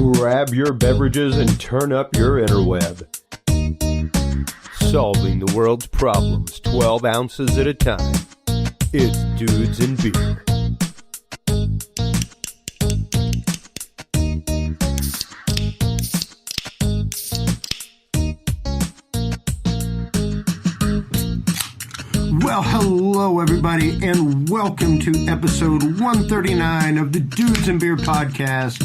Grab your beverages and turn up your interweb. Solving the world's problems 12 ounces at a time. It's Dudes and Beer. Well, hello everybody, and welcome to episode 139 of the Dudes and Beer podcast.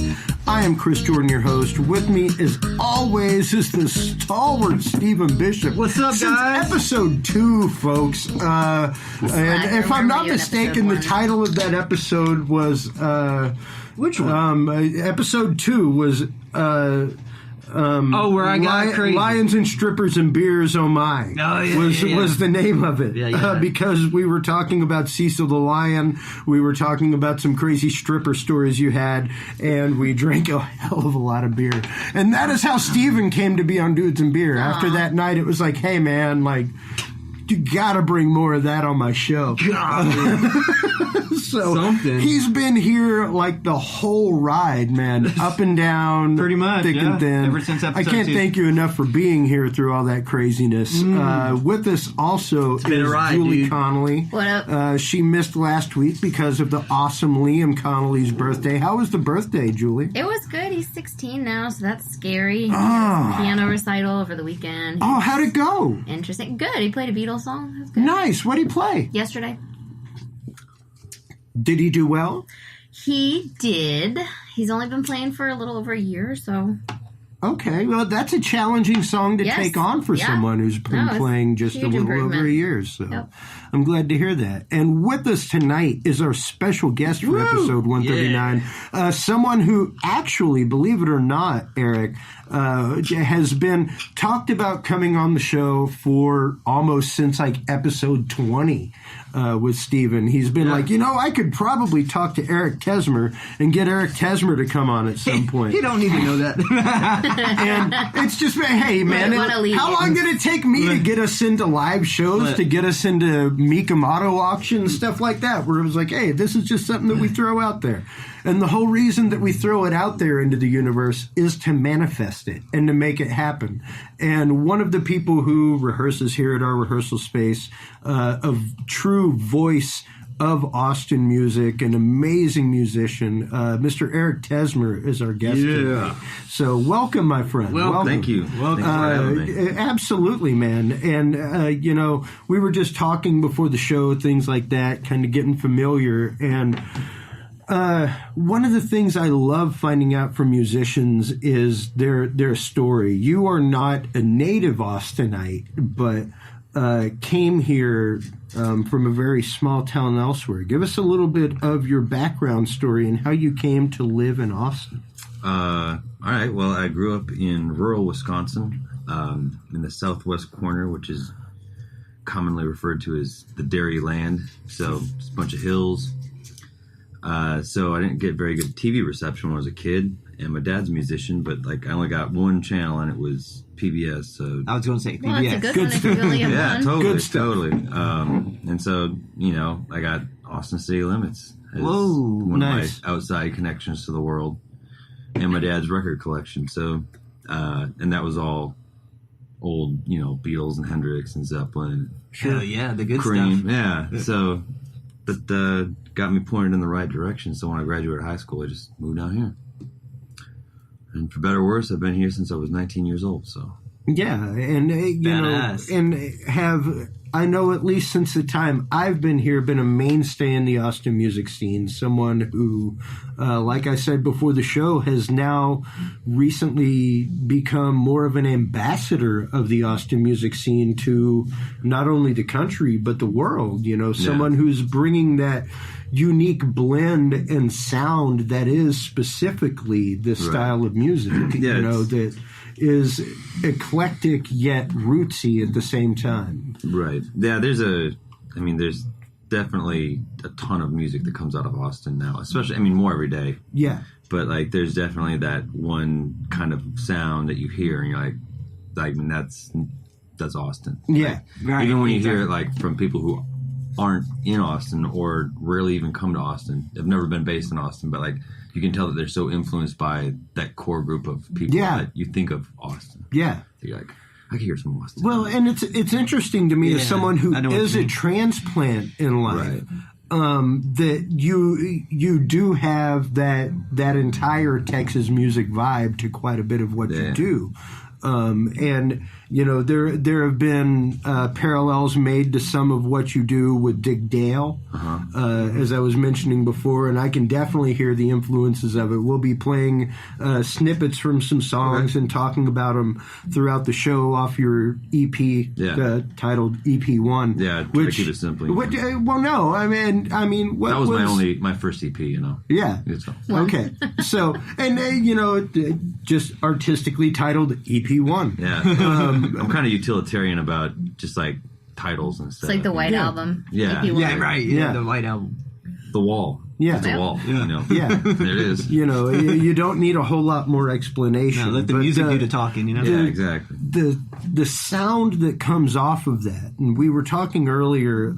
I am Chris Jordan, your host. With me, as always, is the stalwart Stephen Bishop. What's up, guys? Episode 2, folks. And if I'm not mistaken, the title of that episode was... which one? Episode 2 was... where I got crazy. Lions and Strippers and Beers, oh my. Oh, yeah, was the name of it. Yeah. Because we were talking about Cecil the Lion, we were talking about some crazy stripper stories you had, and we drank a hell of a lot of beer. And that is how Steven came to be on Dudes and Beer. After that night, it was like, hey man, like, you gotta bring more of that on my show. So something. He's been here like the whole ride, man, up and down, pretty much, thick and thin. Ever since episode I can't 2. thank you enough for being here through all that craziness. With us also is Julie dude. Connolly. What up? She missed last week because of the awesome Liam Connolly's birthday. How was the birthday, Julie? It was good. He's 16 now, so that's scary. He has a piano recital over the weekend. Oh, how'd it go? Interesting. Good. He played a Beatles song. That was good. Nice. What'd he play? Yesterday. Did he do well? He did. He's only been playing for a little over a year, so... Okay, well, that's a challenging song to take on for someone who's been playing just a little over a year. So I'm glad to hear that. And with us tonight is our special guest for episode 139. Someone who actually, believe it or not, Eric, has been talked about coming on the show for almost since like episode 20 with Steven. He's been like, I could probably talk to Eric Tessmer and get Eric Tessmer to come on at some point. He don't need to know that. And it's just, hey, man, how long did it take me to get us into live shows, to get us into Mikamoto auctions, stuff like that, where it was like, hey, this is just something that we throw out there. And the whole reason that we throw it out there into the universe is to manifest it and to make it happen. And one of the people who rehearses here at our rehearsal space, a true voice of Austin music, an amazing musician, Mr. Eric Tessmer is our guest today. So welcome, my friend. Welcome. Thank you. Welcome for having me. Absolutely, man. And, we were just talking before the show, things like that, kind of getting familiar. And one of the things I love finding out from musicians is their story. You are not a native Austinite, but came here from a very small town elsewhere. Give us a little bit of your background story and how you came to live in Austin. All right. Well, I grew up in rural Wisconsin, in the southwest corner, which is commonly referred to as the Dairy Land. So it's a bunch of hills. So I didn't get very good TV reception when I was a kid. And my dad's a musician, but I only got one channel, and it was PBS. So I was going to say PBS. Well, that's a good one if you really have yeah, one. totally. And so, I got Austin City Limits as one of my outside connections to the world, and my dad's record collection. So, and that was all old, Beatles and Hendrix and Zeppelin. Sure, yeah, the good Cream, stuff. Yeah. So that got me pointed in the right direction. So when I graduated high school, I just moved down here. And for better or worse, I've been here since I was 19 years old. So yeah, and I know at least since the time I've been here, been a mainstay in the Austin music scene. Someone who, like I said before the show, has now recently become more of an ambassador of the Austin music scene to not only the country but the world. Someone who's bringing that unique blend and sound that is specifically this style of music, that is eclectic yet rootsy at the same time. Right. Yeah, there's definitely a ton of music that comes out of Austin now, especially, more every day. Yeah. But, there's definitely that one kind of sound that you hear and you're like, that's Austin. Yeah. Even when you hear it, from people who aren't in Austin or rarely even come to Austin. Have never been based in Austin, but like you can tell that they're so influenced by that core group of people that you think of Austin. Yeah. You're like, I can hear some Austin. Well, and it's interesting to me as someone who is a transplant in life, that you do have that entire Texas music vibe to quite a bit of what you do. And there have been parallels made to some of what you do with Dick Dale, as I was mentioning before, and I can definitely hear the influences of it. We'll be playing snippets from some songs and talking about them throughout the show off your EP titled EP1. Yeah, try to keep it simple. Well, no, I mean, what that was my first EP, Yeah. Okay. So, and just artistically titled EP1. Yeah. I'm kind of utilitarian about just like titles and stuff. It's like the White Album. Yeah. Yeah, right. Yeah, the White Album. The Wall. Yeah. It's a wall. Yeah. There it is. You don't need a whole lot more explanation. No, let the music do the talking, Yeah, exactly. The sound that comes off of that, and we were talking earlier,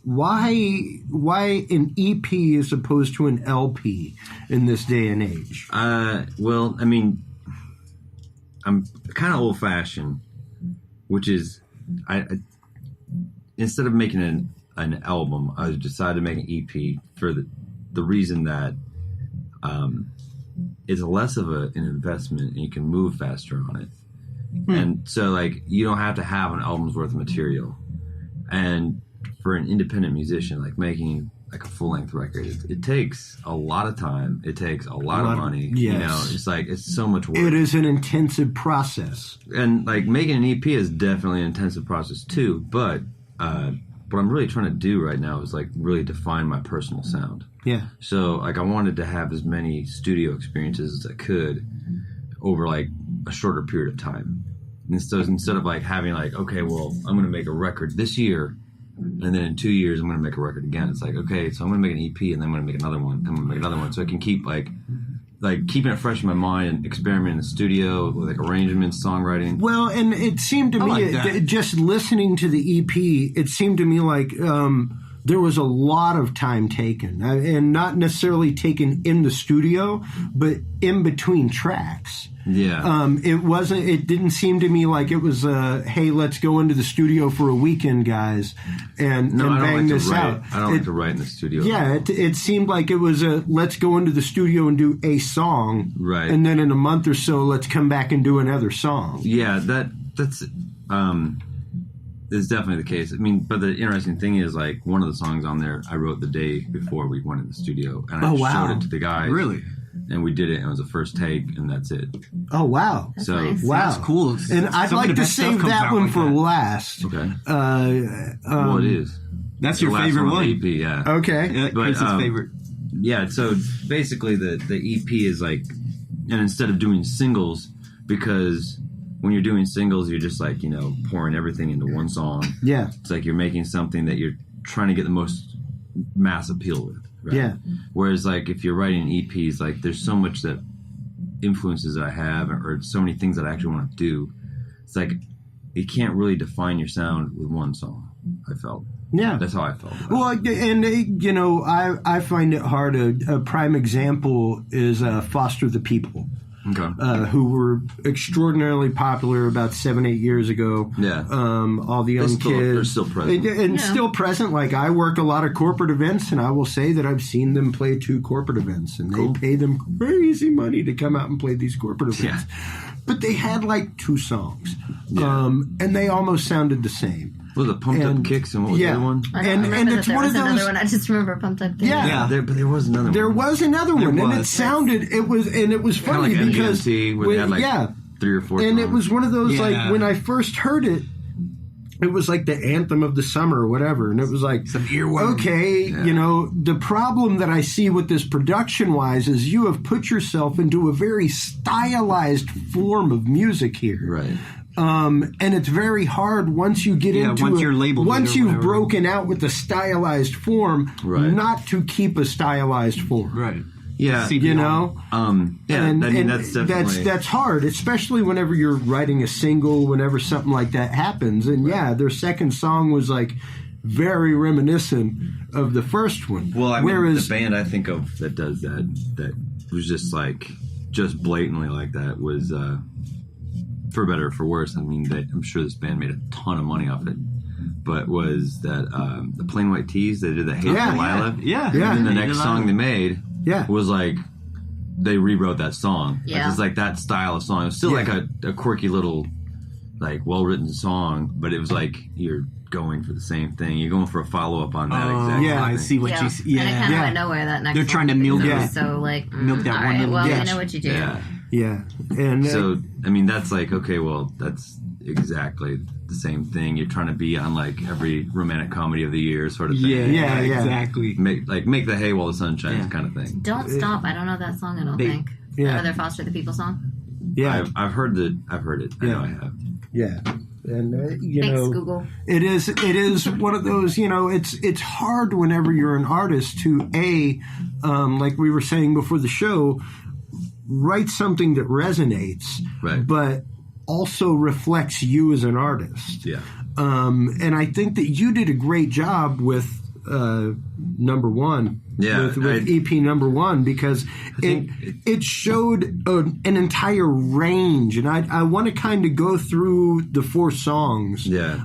why an EP as opposed to an LP in this day and age? Well, I mean, I'm kind of old-fashioned, which is, I instead of making an album, I decided to make an EP for the reason that it's less of an investment and you can move faster on it. And so, like, you don't have to have an album's worth of material. And for an independent musician, like making like a full-length record, it takes a lot of time. It takes a lot of money. Yes. It's like, it's so much work. It is an intensive process. And like making an EP is definitely an intensive process too. But what I'm really trying to do right now is like really define my personal sound. Yeah. So like I wanted to have as many studio experiences as I could over like a shorter period of time. And so instead of like having like, okay, well, I'm going to make a record this year, and then in 2 years I'm going to make a record again. It's like, okay, so I'm going to make an EP, and then I'm going to make another one, and I'm going to make another one, so I can keep like keeping it fresh in my mind and experimenting in the studio with like arrangements, songwriting. Well, and it seemed to me, just listening to the EP, it seemed to me like there was a lot of time taken, and not necessarily taken in the studio, but in between tracks. Yeah. It didn't seem to me like it was hey, let's go into the studio for a weekend, guys, and bang this out. I don't like to write in the studio. Yeah, it seemed like it was let's go into the studio and do a song, right? And then in a month or so, let's come back and do another song. Yeah, that's is definitely the case. I mean, but the interesting thing is, like, one of the songs on there I wrote the day before we went in the studio, and I showed it to the guys. Really? And we did it, and it was the first take, and that's it. Oh, wow. That's nice. Wow. That's cool. And I'd like to save that one for last. Okay. Well, it is. That's your favorite one. EP, yeah. Okay. Yeah, Chris's favorite. Yeah, so basically the EP is like, and instead of doing singles, because when you're doing singles, you're just like, pouring everything into one song. Yeah. It's like you're making something that you're trying to get the most mass appeal with. Right? Yeah. Whereas, like, if you're writing EPs, like, there's so much that influences that I have, or so many things that I actually want to do. It's like you can't really define your sound with one song. I felt. Yeah. That's how I felt. Well, and I find it hard. A prime example is Foster the People. Okay. Who were extraordinarily popular about 7-8 years ago. Yeah. All the young kids. They're still present. And still present. Like, I work a lot of corporate events, and I will say that I've seen them play 2 corporate events, and they pay them crazy money to come out and play these corporate events. Yeah. But they had like 2 songs. Yeah. And they almost sounded the same. Well, the Pumped Up Kicks, and what was the other one? I don't remember that there was another one. I just remember Pumped Up Kicks. Yeah, but there was another one. There was another one, and it sounded. It was funny like because MGMT, where they had like 3 or 4 and songs. it was one of those like when I first heard it. It was like the anthem of the summer or whatever, and it was like, some earworm. Okay, the problem that I see with this production-wise is you have put yourself into a very stylized form of music here, right? And it's very hard once you get into once you're labeled, once you've broken out with the stylized form, not to keep a stylized form, right? Yeah, that's hard, especially whenever you're writing a single, whenever something like that happens. And their second song was like very reminiscent of the first one. Well, I mean, the band I think of that does that was just blatantly like that was, for better or for worse. I mean, I'm sure this band made a ton of money off it. But was that the Plain White Tees? They did the Hey Delilah. Yeah. And then the next song they made Yeah. was like, they rewrote that song. Yeah. It's like that style of song. It was still like a quirky little, like, well-written song, but it was like you're going for the same thing. You're going for a follow-up on that exact yeah, thing. I see what you see. And it kind of went nowhere that next They're one trying to milk because it. it was so like, Milk that all one right, little well, dish. you know what you do. Yeah. Yeah. And So, I mean, that's like, okay, well, that's exactly the same thing. You're trying to be on, like, every romantic comedy of the year sort of thing. Yeah. Exactly. Make the hay while the sun shines kind of thing. Don't Stop. I don't know that song, I don't think. Yeah. Other Foster the People song. yeah. I've heard it. I know I have. Yeah. And you Thanks, know, Google. it is one of those, you know, it's hard whenever you're an artist to like we were saying before the show, write something that resonates, Right. but also reflects you as an artist. Yeah. And I think that you did a great job with number one. Yeah, with EP number one, because it showed an entire range, and I want to kind of go through the 4 songs, Yeah.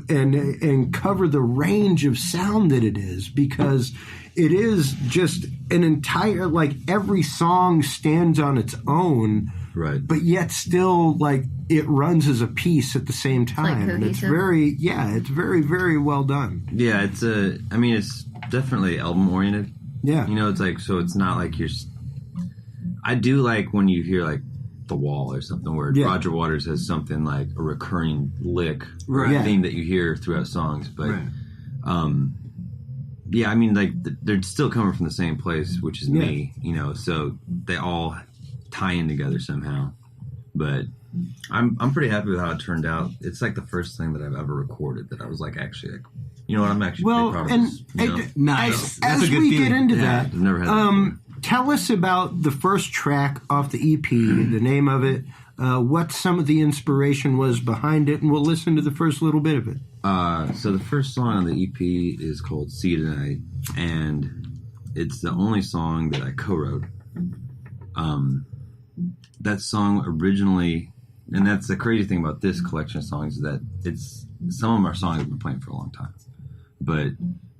and cover the range of sound that it is, because it is just an entire, like, every song stands on its own, Right. but yet still, like, it runs as a piece at the same time, and it's cohesive. it's very, very well done. Yeah, it's definitely album oriented. Yeah. You know, it's like, so it's not like I do like when you hear like The Wall or something where Roger Waters has something like a recurring lick or Right. a theme that you hear throughout songs. But, Right. yeah, I mean, like, they're still coming from the same place, which is me, you know, so they all tie in together somehow. But I'm pretty happy with how it turned out. It's like the first thing that I've ever recorded that I was like, actually, like, you know what, I'm actually pretty proud of this. You know? Nice. That's as a good we feeling. get into Yeah, that, I've never had that before. tell us about the first track off the EP, the name of it, what some of the inspiration was behind it, and we'll listen to the first little bit of it. So the first song on the EP is called See You Tonight, and it's the only song that I co-wrote. That song originally, and that's the crazy thing about this collection of songs, is that it's some of our songs I've been playing for a long time. But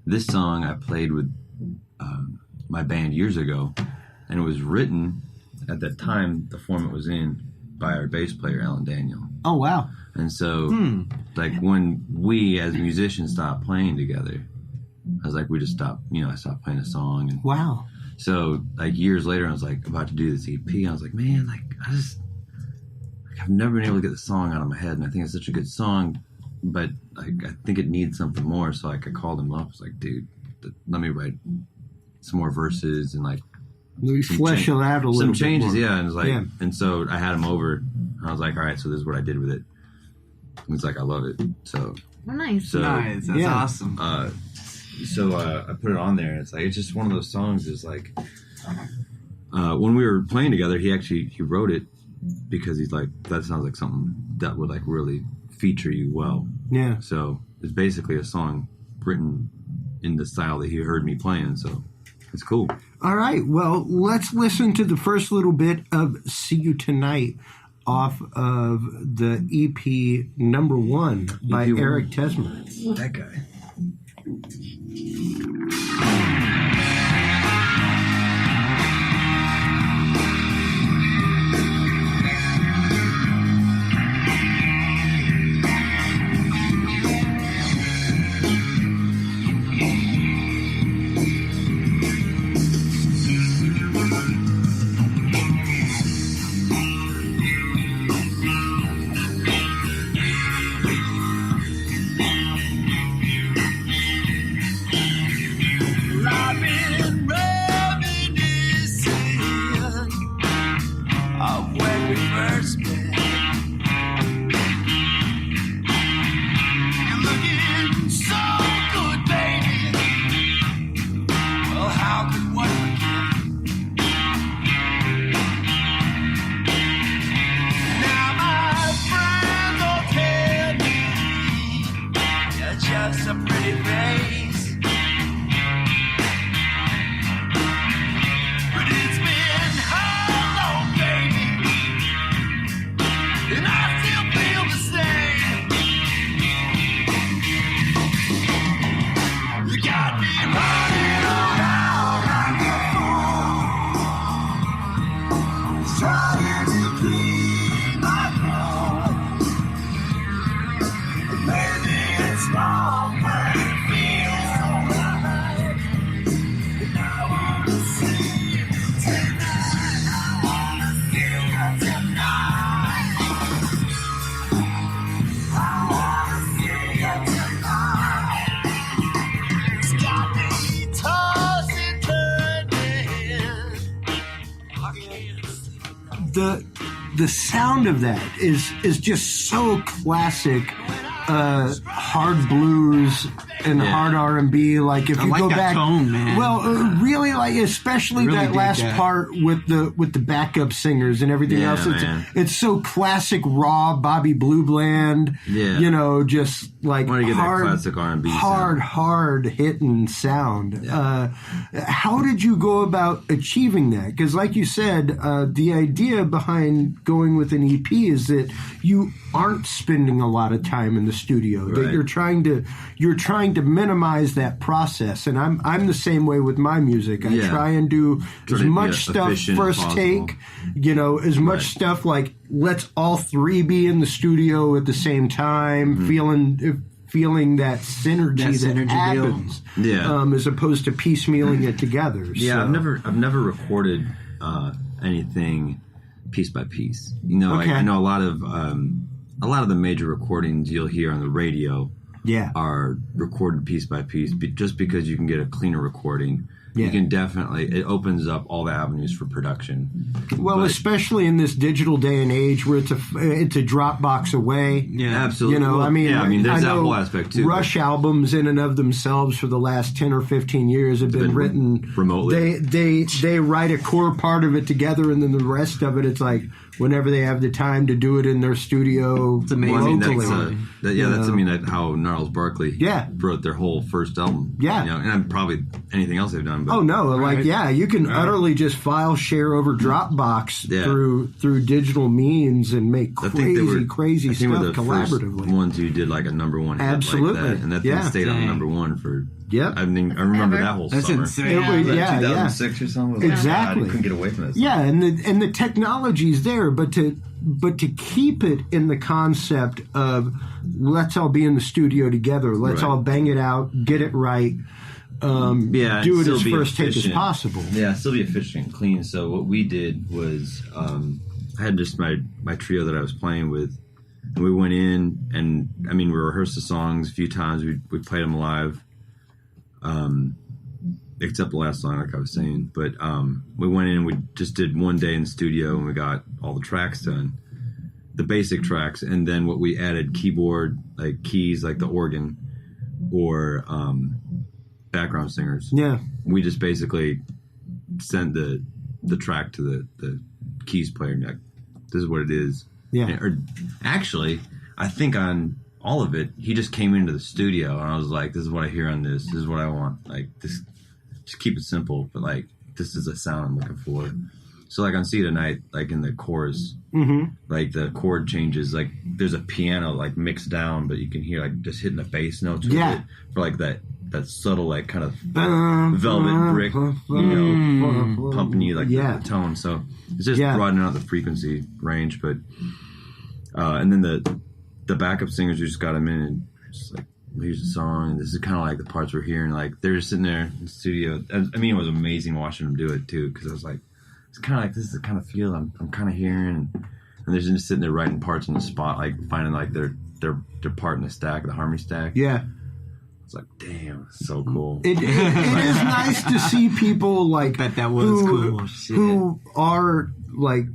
this song I played with my band years ago, and it was written at that time, the form it was in, by our bass player, Alan Daniel. Oh, wow. And so, like, when we as musicians stopped playing together, I was like, we just stopped, you know, I stopped playing a song. And Wow. so, like, years later, I was like, about to do this EP. I was like, man, like, I've never been able to get the song out of my head, and I think it's such a good song, but like, I think it needs something more. So, like, I called him up. I was like, dude, let me write some more verses and, like, We flesh it out a little some bit changes, more. yeah. And it was like, and so I had him over, and I was like, all right, so this is what I did with it. And he's like, I love it. So, Oh, nice. so Nice. That's awesome. So I put it on there, and it's like, it's just one of those songs. Is like, when we were playing together, he wrote it because he's like, that sounds like something that would like really feature you well. Yeah. So it's basically a song written in the style that he heard me playing. So it's cool. All right. Well, let's listen to the first little bit of See You Tonight off of the EP number one by EP1. Eric Tessmer. That guy. The sound of that is just so classic, hard blues and hard R&B. Like if you go back, tone, man. Well, really, like especially really that last that. part with the backup singers and everything else. It's so classic, raw Bobby Blue Bland. Yeah, you know, just like want to get hard, that classic R&B hard hitting sound. Yeah. How did you go about achieving that? Because, like you said, the idea behind going with an EP is that you aren't spending a lot of time in the studio. Right. That you're trying to minimize that process. And I'm the same way with my music. I try and do as much stuff first take. You know, as much stuff like let's all three be in the studio at the same time, feeling that synergy that happens, as opposed to piecemealing it together. Yeah, so. I've never recorded anything piece by piece. You know, I know a lot of the major recordings you'll hear on the radio are recorded piece by piece, just because you can get a cleaner recording. You can definitely, it opens up all the avenues for production. Well, especially in this digital day and age where it's a Dropbox away. Yeah, absolutely. You know, well, I mean, there's that whole aspect too. Rush albums in and of themselves for the last 10 or 15 years have been written remotely. They write a core part of it together, and then the rest of it, it's like whenever they have the time to do it in their studio. It's amazing. Locally. That's how Gnarls Barkley wrote their whole first album. Yeah. You know, and probably anything else they've done. But, oh no! Like you can utterly just file share over Dropbox through digital means and make crazy stuff collaboratively. First ones who did like a number one hit absolutely, like that, and that thing stayed on number one for. Yeah, I remember that whole That's summer. insane. 2006 or something. Exactly. God, you couldn't get away from this. Yeah, and the technology's there, but to keep it in the concept of let's all be in the studio together, let's all bang it out, get it right. Do it as first take as possible. Yeah, still be efficient and clean. So what we did was I had just my trio that I was playing with, and we went in and we rehearsed the songs a few times. We played them live, except the last song, like I was saying. But we went in and we just did one day in the studio, and we got all the tracks done, the basic tracks, and then what we added keyboard like keys, like the organ, or background singers. Yeah, we just basically sent the track to the keys player. And like, this is what it is. Yeah. Or actually, I think on all of it, he just came into the studio, and I was like, "This is what I hear on this. This is what I want. Like this, just keep it simple, but like this is the sound I'm looking for." So like on See Tonight, like in the chorus, like the chord changes, like there's a piano like mixed down, but you can hear like just hitting the bass notes with it for like that subtle like kind of velvet brick, pumping you like the tone. So it's just broadening out the frequency range. But and then the backup singers, we just got them in and just like, here's the song, and this is kind of like the parts we're hearing. Like they're just sitting there in the studio. I mean, it was amazing watching them do it too, because I was like, it's kind of like, this is the kind of feel I'm kind of hearing, and they're just sitting there writing parts on the spot, like finding like their part in the stack, the harmony stack. Yeah. It's like, damn, it's so cool. It is nice to see people like that was cool. Who are like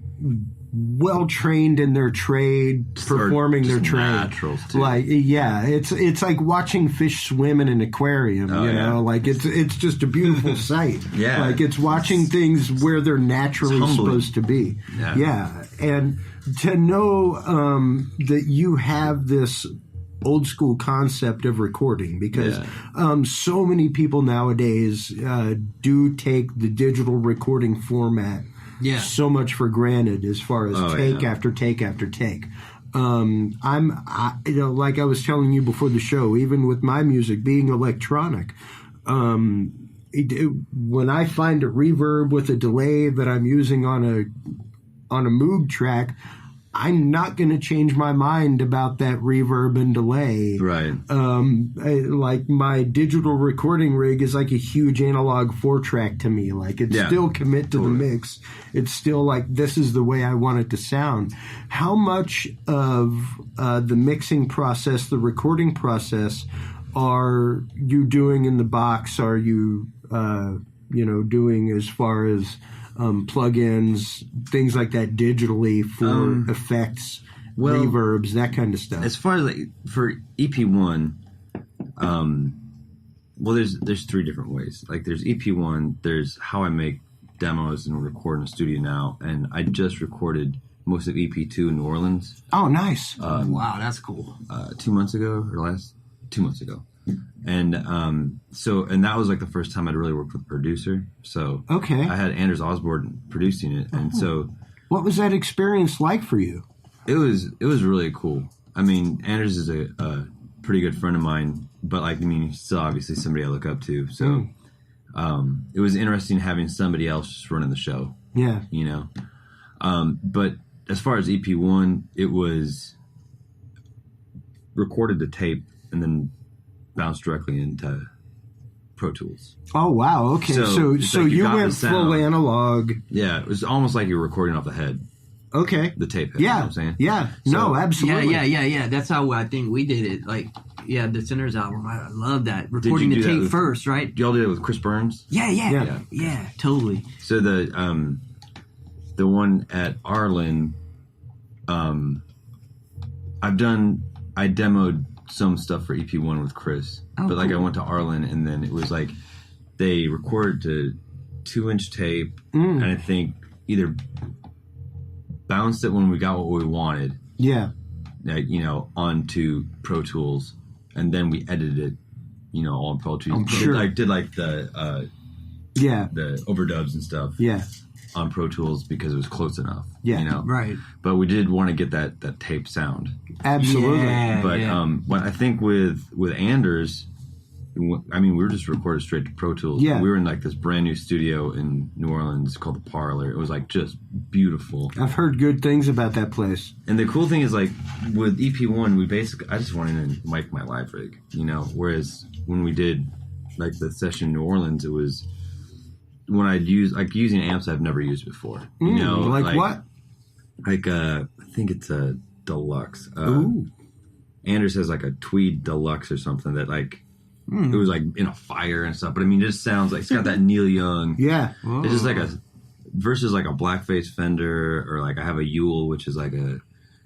well trained in their trade, performing their trade. Naturals too. Like, it's like watching fish swim in an aquarium. You know, like it's just a beautiful sight. Like it's watching things where they're naturally supposed to be. And to know that you have this old school concept of recording, because so many people nowadays do take the digital recording format so much for granted, as far as take after take after take. Like I was telling you before the show, even with my music being electronic, when I find a reverb with a delay that I'm using on a Moog track, I'm not going to change my mind about that reverb and delay. Right. Like my digital recording rig is like a huge analog 4-track to me. Like it's still commit to the mix. It's still like, this is the way I want it to sound. How much of the mixing process, the recording process, are you doing in the box? Are you, doing as far as plugins, things like that digitally for effects, reverbs, that kind of stuff? As far as like for EP1, there's 3 different ways. Like there's EP1, there's how I make demos and record in the studio now, and I just recorded most of EP2 in New Orleans. Oh, nice! Wow, that's cool. 2 months ago, or 2 months ago. And and that was like the first time I'd really worked with a producer. So okay, I had Anders Osborne producing it, and so what was that experience like for you? It was really cool. I mean, Anders is a pretty good friend of mine, but he's still obviously somebody I look up to. So it was interesting having somebody else just running the show. Yeah, but as far as EP1, it was recorded to tape and then bounced directly into Pro Tools. Oh, wow. Okay. So like you went full analog. Yeah. It was almost like you were recording off the head. Okay. The tape head. Yeah. You know what I'm saying? Yeah. No, absolutely. Yeah. That's how I think we did it. Like, the Sinners album. I love that. Recording the tape first, right? Y'all did it with Chris Burns? Yeah, totally. So the one at Arlen, I demoed some stuff for EP1 with Chris, but cool. I went to Arlen, and then it was like they recorded to 2-inch tape, and I think either bounced it when we got what we wanted, onto Pro Tools, and then we edited it, all in Pro Tools. Sure. Did the overdubs and stuff, on Pro Tools because it was close enough, right. But we did want to get that tape sound. Absolutely. But I think with Anders, we were just recorded straight to Pro Tools. Yeah. We were in this brand new studio in New Orleans called The Parlor. It was just beautiful. I've heard good things about that place. And the cool thing is with EP1, I just wanted to mic my live rig, whereas when we did the session in New Orleans, it was when I'd use using amps I've never used before. What? I think it's a Deluxe. Ooh. Anders has a Tweed Deluxe or something that it was in a fire and stuff. But it just sounds it's got that Neil Young. Yeah. It's just versus a blackface Fender, or I have a Yule, which is a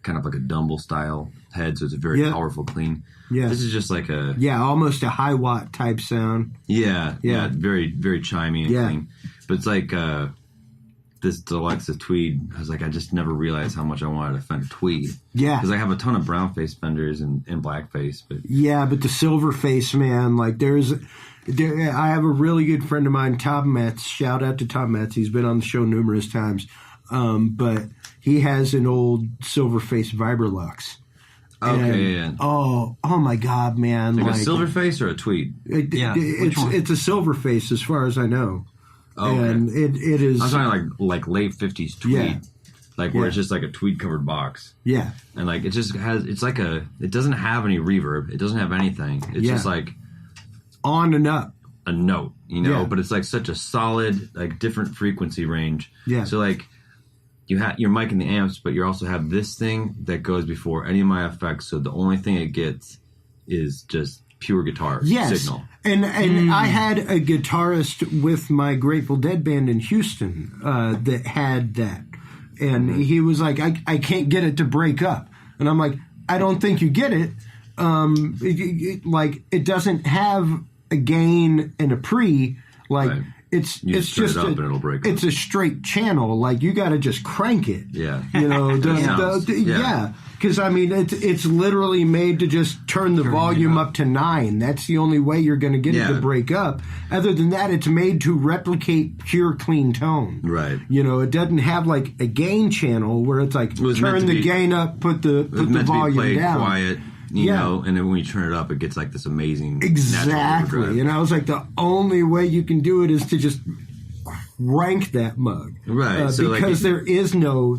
kind of a Dumble style head, so it's a very powerful clean. Yeah. This is just almost a high watt type sound. Yeah. Very, very chimey and clean. But it's this Deluxe of Tweed. I was I just never realized how much I wanted a Fender Tweed. Yeah. Because I have a ton of brown face Fenders and blackface. But but the silver face, man, I have a really good friend of mine, Tom Metz. Shout out to Tom Metz. He's been on the show numerous times. But he has an old silver face Vibrolux. Okay, yeah. Oh my God, man! A silver face or a Tweed? It's a silver face, as far as I know. Oh, okay. And it is. I'm talking like late 50s Tweed, where it's just a Tweed covered box. Yeah, and it just has. It's it doesn't have any reverb. It doesn't have anything. It's just on and up. A note, but it's such a solid, different frequency range. Yeah. So you're micing the amps, but you also have this thing that goes before any of my effects. So the only thing it gets is just pure guitar signal. And I had a guitarist with my Grateful Dead band in Houston that had that. And he was like, I can't get it to break up. And I'm like, I don't think you get it. It doesn't have a gain and a pre. Right. It's just it up and it'll break up. It's a straight channel. You got to just crank it. Yeah. Because it's literally made to just turn the volume up to 9. That's the only way you're going to get it to break up. Other than that, it's made to replicate pure clean tone. Right. It doesn't have a gain channel where it's turn the gain up, put the volume down. Quiet. you know, and then when you turn it up, it gets like this amazing exactly. Natural and I was like, the only way you can do it is to just crank that mug, right? So because there is no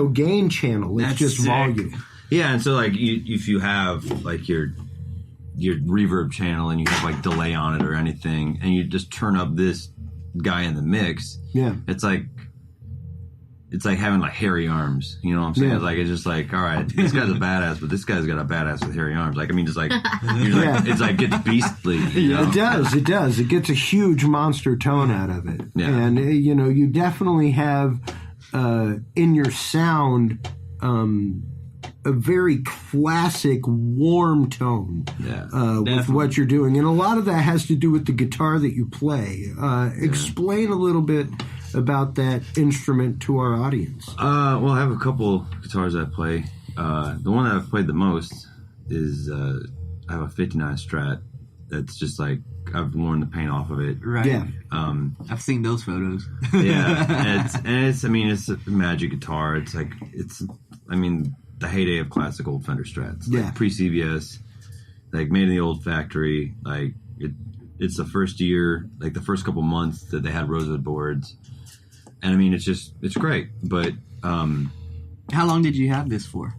gain channel. It's just sick. volume. Yeah, and so like if you have like your reverb channel and you have like delay on it or anything, and you just turn up this guy in the mix, it's like having like hairy arms, you know what I'm saying? Like it's just like, all right, this guy's a badass, but this guy's got a badass with hairy arms. Like I mean, just like, it's like gets beastly. You know? It does. It gets a huge monster tone out of it, and you know, you definitely have in your sound a very classic warm tone with what you're doing, and a lot of that has to do with the guitar that you play. Explain a little bit about that instrument to our audience. Well, I have a couple guitars I play. The one that I've played the most is I have a 59 Strat. That's just like I've worn the paint off of it. Right. Yeah. I've seen those photos. It's a magic guitar. I mean, the heyday of classical Fender Strats. Like pre-CVS, like made in the old factory. Like it's the first year, like the first couple months that they had rosewood boards. And I mean, it's great. But how long did you have this for?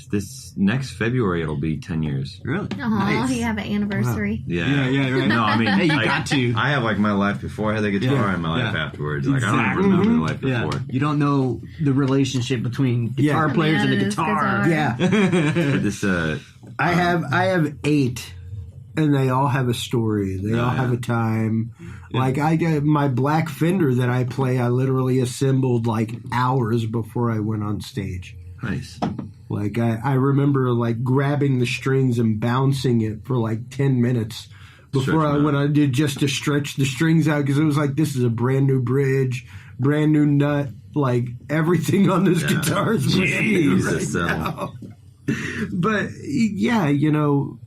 This next February it'll be 10 years. Really? Nice. You have an anniversary. Wow. Yeah. Right. No, I mean, hey, you got to. I have like my life before I had the guitar and my life afterwards. Like I don't even remember the life before. You don't know the relationship between guitar players and the guitar. Yeah. But this, I have 8, and they all have a story. They all have a time. Like my black Fender that I play, I literally assembled like hours before I went on stage. Nice. Like I remember like grabbing the strings and bouncing it for like 10 minutes before when I did, just to stretch the strings out, because it was like, this is a brand new bridge, brand new nut, like everything on this guitar is brand new right now. But yeah, you know,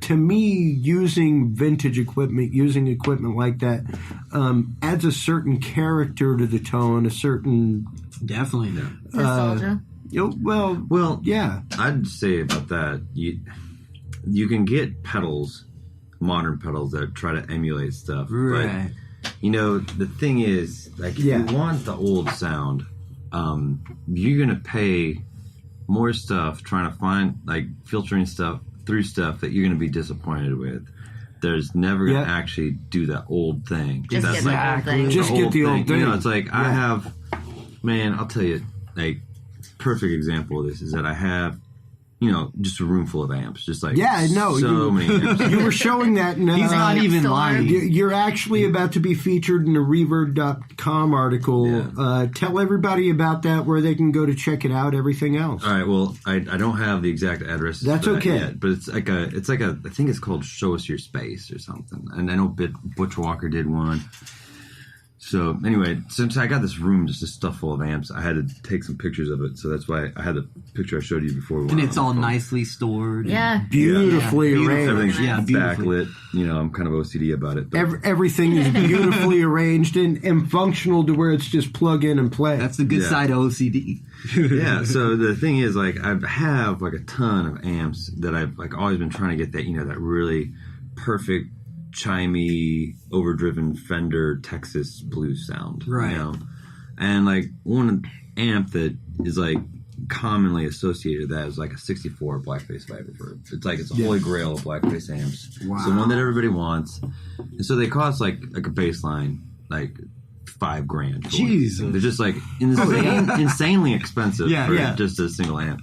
to me, using vintage equipment, using equipment like that, adds a certain character to the tone, a certain... Definitely. Nostalgia. Well, yeah. I'd say about that, you can get pedals, modern pedals that try to emulate stuff. Right. But, you know, the thing is, like, if you want the old sound, you're going to pay more stuff trying to find, like, filtering stuff through stuff that you're going to be disappointed with. There's never going to actually do that old thing. Just get the old thing. Just get the old thing. You know, it's like, I have... Man, I'll tell you, like, perfect example of this is that I have, you know, just a room full of amps. Just like, so many amps. You were showing that. He's not even lying. You're actually about to be featured in a Reverb.com article. Yeah. Tell everybody about that, where they can go to check it out, everything else. All right, well, I don't have the exact address. That's okay. Yet, but it's like a, I think it's called Show Us Your Space or something. And I know Butch Walker did one. So anyway, since I got this room just a stuff full of amps, I had to take some pictures of it. So that's why I had the picture I showed you before. And it's all nicely stored. Yeah. Beautifully arranged. Everything's backlit. You know, I'm kind of OCD about it. But. Everything is beautifully arranged and functional to where it's just plug in and play. That's the good side of OCD. Yeah, so the thing is, like, I have like a ton of amps that I've like always been trying to get that, you know, that really perfect chimey, overdriven Fender Texas blues sound, right? You know? And like one amp that is like commonly associated with that is like a '64 Blackface Vibraverb. It's like it's a holy grail of Blackface amps. Wow. It's the one that everybody wants, and so they cost like a bass line like $5,000. Jesus, they're just like insanely expensive for just a single amp.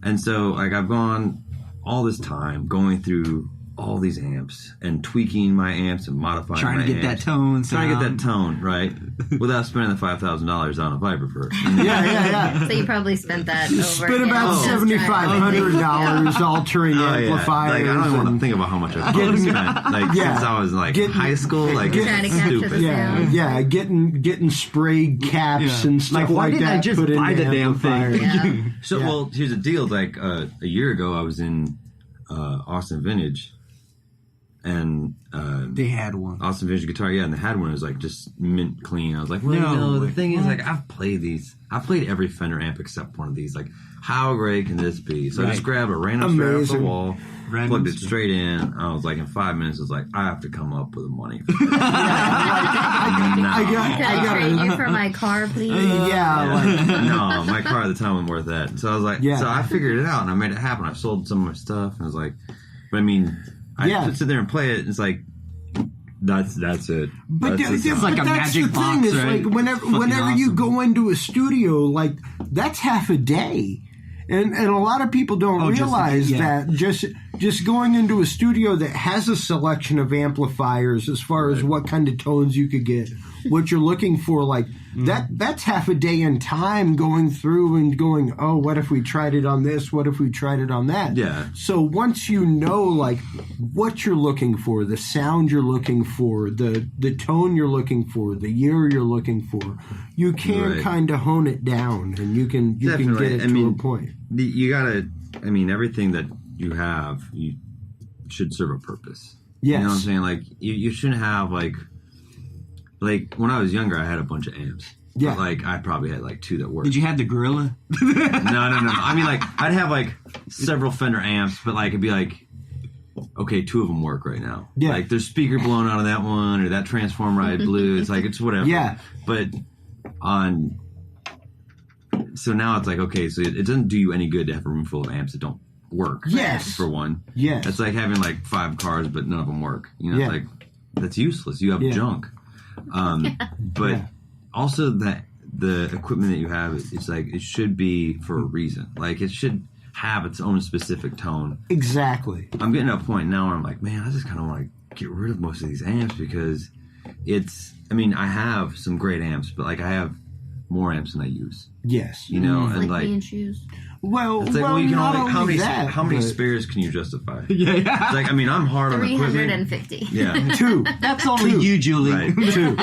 And so like I've gone all this time going through all these amps and tweaking my amps and modifying trying my to get amps. that tone Trying to get that tone, right? Without spending the $5,000 on a Vibraverb. Yeah. So you probably spent that You over. spent about $7,500 altering amplifiers. Like, I don't even want to think about how much I've spent. Like since I was like high school, like trying to capture stupid. the sound. Getting sprayed caps and stuff why didn't that. I just buy the damn thing? Yeah. So, well, here's the deal. Like a year ago, I was in Austin Vintage, and They had one. Austin Vintage Guitar, yeah, and they had one. It was like just mint clean. I was like, well, no. The thing is, like, I've played these. I've played every Fender amp except one of these. Like, how great can this be? So I just grabbed a random strap off the wall, plugged it straight in. I was like, in 5 minutes, I was like, I have to come up with the money. I got trade you for my car, please. No, my car at the time wasn't worth that. So I was like, so I figured it out and I made it happen. I sold some of my stuff and I was like, but I mean, I sit there and play it. And it's like, that's it. But it's like a magic box, is right? Like whenever you go into a studio, like that's half a day. And a lot of people don't realize that just going into a studio that has a selection of amplifiers as far as what kind of tones you could get, what you're looking for, like that's half a day in time going through and going, oh, what if we tried it on this? What if we tried it on that? Yeah. So once you know like what you're looking for, the sound you're looking for, the tone you're looking for, the year you're looking for, you can kind of hone it down and you can get it to a point. You gotta, I mean, everything that you have, you should serve a purpose. Yes. You know what I'm saying? Like, you shouldn't have, like when I was younger, I had a bunch of amps. Yeah. But, like, I probably had, like, 2 that worked. Did you have the Gorilla? No. I mean, like, I'd have, like, several Fender amps, but, like, it'd be like, okay, 2 of them work right now. Yeah. Like, there's speaker blown out of that one, or that transformer I blew. It's like, it's whatever. Yeah. But so now it's like, okay, so it doesn't do you any good to have a room full of amps that don't work. Yes. For one. Yes. It's like having like 5 cars, but none of them work. You know, it's like, that's useless. You have junk. But also that the equipment that you have, it's like, it should be for a reason. Like, it should have its own specific tone. Exactly. I'm getting to a point now where I'm like, man, I just kind of want to get rid of most of these amps because I mean, I have some great amps, but like I have more amps than I use. Yes. You know, and like like me and shoes. Well, it's like, you can not only that, how many spares can you justify? Yeah. It's like, I mean, I'm hard on equipment. 350. Yeah. 2. That's only you, Julie. Right. 2.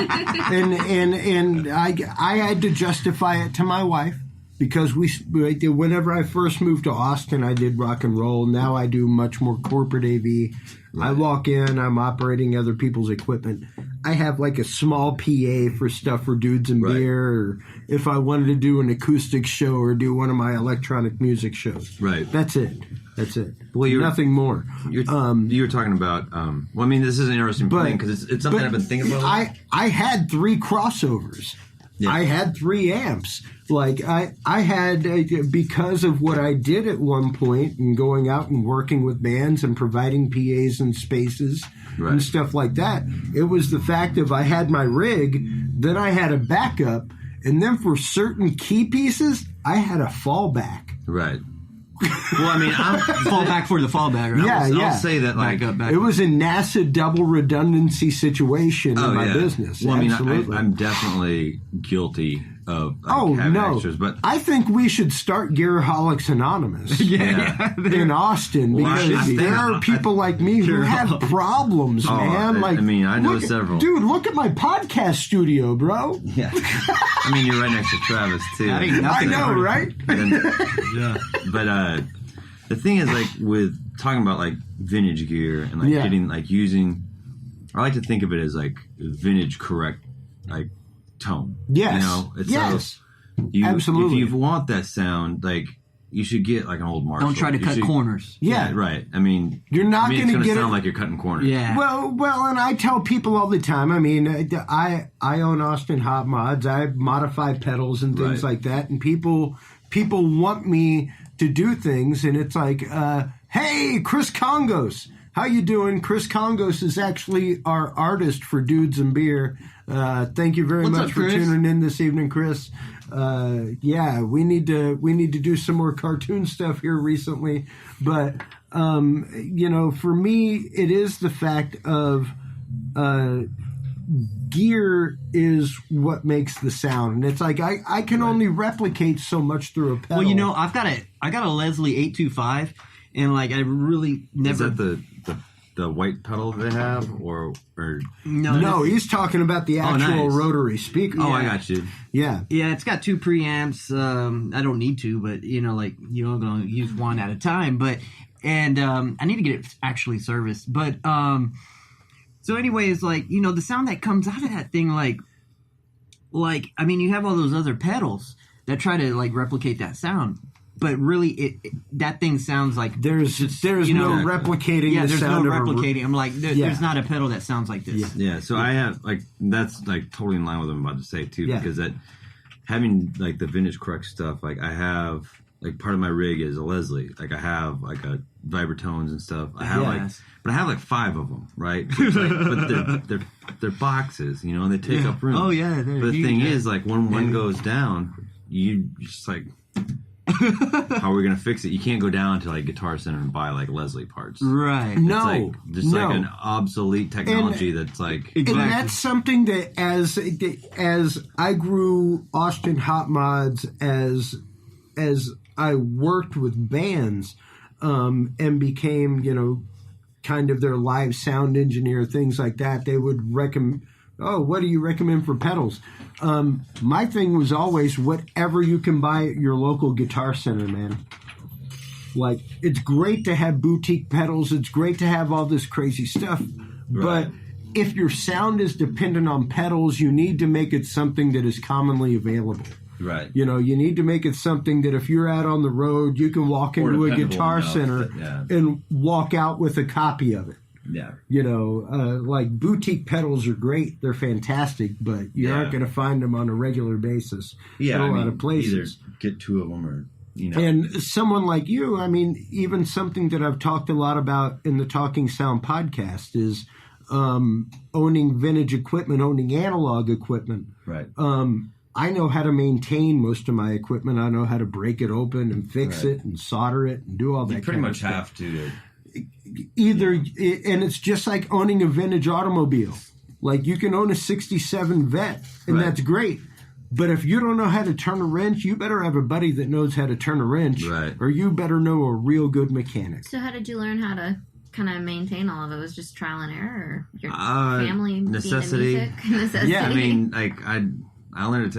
And I had to justify it to my wife because whenever I first moved to Austin, I did rock and roll. Now I do much more corporate AV. Right. I walk in, I'm operating other people's equipment. I have like a small PA for stuff for Dudes and Beer, or if I wanted to do an acoustic show or do one of my electronic music shows. Right. That's it. Well, nothing more. You were talking about. Well, I mean, this is an interesting thing because it's something I've been thinking about. I had 3 crossovers. Yeah. I had 3 amps. Like I had because of what I did at one point and going out and working with bands and providing PAs and spaces and stuff like that. It was the fact of I had my rig, then I had a backup, and then for certain key pieces, I had a fallback. Right. Well, I mean, I'm fallback for the fallback. Right? I'll say that like it was a NASA double redundancy situation in my business. Well, absolutely. I mean, I'm definitely guilty of having extras, but I think we should start Gearaholics Anonymous in Austin because there are people like me who have problems, man. Like, I mean, I know several. Dude, look at my podcast studio, bro. Yeah. I mean, you're right next to Travis too. I know, right? But the thing is, like, with talking about like vintage gear and like getting like using, I like to think of it as like vintage correct like tone. Yes. You know? Yes. Absolutely. If you want that sound, like, you should get like an old Marshall. Don't try to cut corners. Yeah. Right. I mean, you're not going to get sound like you're cutting corners. Yeah. Well, and I tell people all the time. I mean, I own Austin Hot Mods. I modify pedals and things like that, and people want me to do things, and it's like, hey, Chris Congos. How you doing? Chris Congos is actually our artist for Dudes and Beer. Thank you very much for tuning in this evening, Chris. We need to do some more cartoon stuff here recently, but for me, it is the fact of gear is what makes the sound, and it's like I can only replicate so much through a pedal. Well, I got a Leslie 825, and like I really never. Is that the white pedal they have, or no? He's talking about the actual rotary speaker. Oh, I got you. Yeah, it's got 2 preamps. I don't need to, but I'm gonna use one at a time. But I need to get it actually serviced. But So anyways, like, you know, the sound that comes out of that thing, like, I mean, you have all those other pedals that try to, like, replicate that sound. But really, that thing sounds like... There's no replicating the there's sound no replicating. I'm like, there's not a pedal that sounds like this. Yeah, so I have, like, that's, like, totally in line with what I'm about to say, too. Because that, having, like, the vintage Crux stuff, like, I have, like, part of my rig is a Leslie. Like, I have, like, a vibratones and stuff. I have, but I have, like, 5 of them, right? But they're boxes, you know, and they take up room. Oh, yeah. But the thing is, like, when one goes down, you just, like... how are we gonna fix it? You can't go down to like Guitar Center and buy like Leslie parts, right? It's like an obsolete technology that's like, and that's something that as I grew Austin Hot Mods, as I worked with bands, and became, you know, kind of their live sound engineer, things like that. They would recommend, what do you recommend for pedals? My thing was always whatever you can buy at your local Guitar Center, man. Like, it's great to have boutique pedals. It's great to have all this crazy stuff. Right. But if your sound is dependent on pedals, you need to make it something that is commonly available. Right. You know, you need to make it something that if you're out on the road, you can walk into a Guitar Center and walk out with a copy of it. Yeah. You know, like boutique pedals are great. They're fantastic, but you aren't going to find them on a regular basis at a lot of places. Either get 2 of them or, you know. And someone like you, I mean, even something that I've talked a lot about in the Talking Sound podcast is owning vintage equipment, owning analog equipment. Right. I know how to maintain most of my equipment. I know how to break it open and fix it and solder it and do all that. You pretty much have to. Either, and it's just like owning a vintage automobile. Like, you can own a 67 Vet, and that's great. But if you don't know how to turn a wrench, you better have a buddy that knows how to turn a wrench, or you better know a real good mechanic. So how did you learn how to kind of maintain all of it? Was it just trial and error, or your family necessity? Being in music? Necessity. Yeah, I mean, like I learned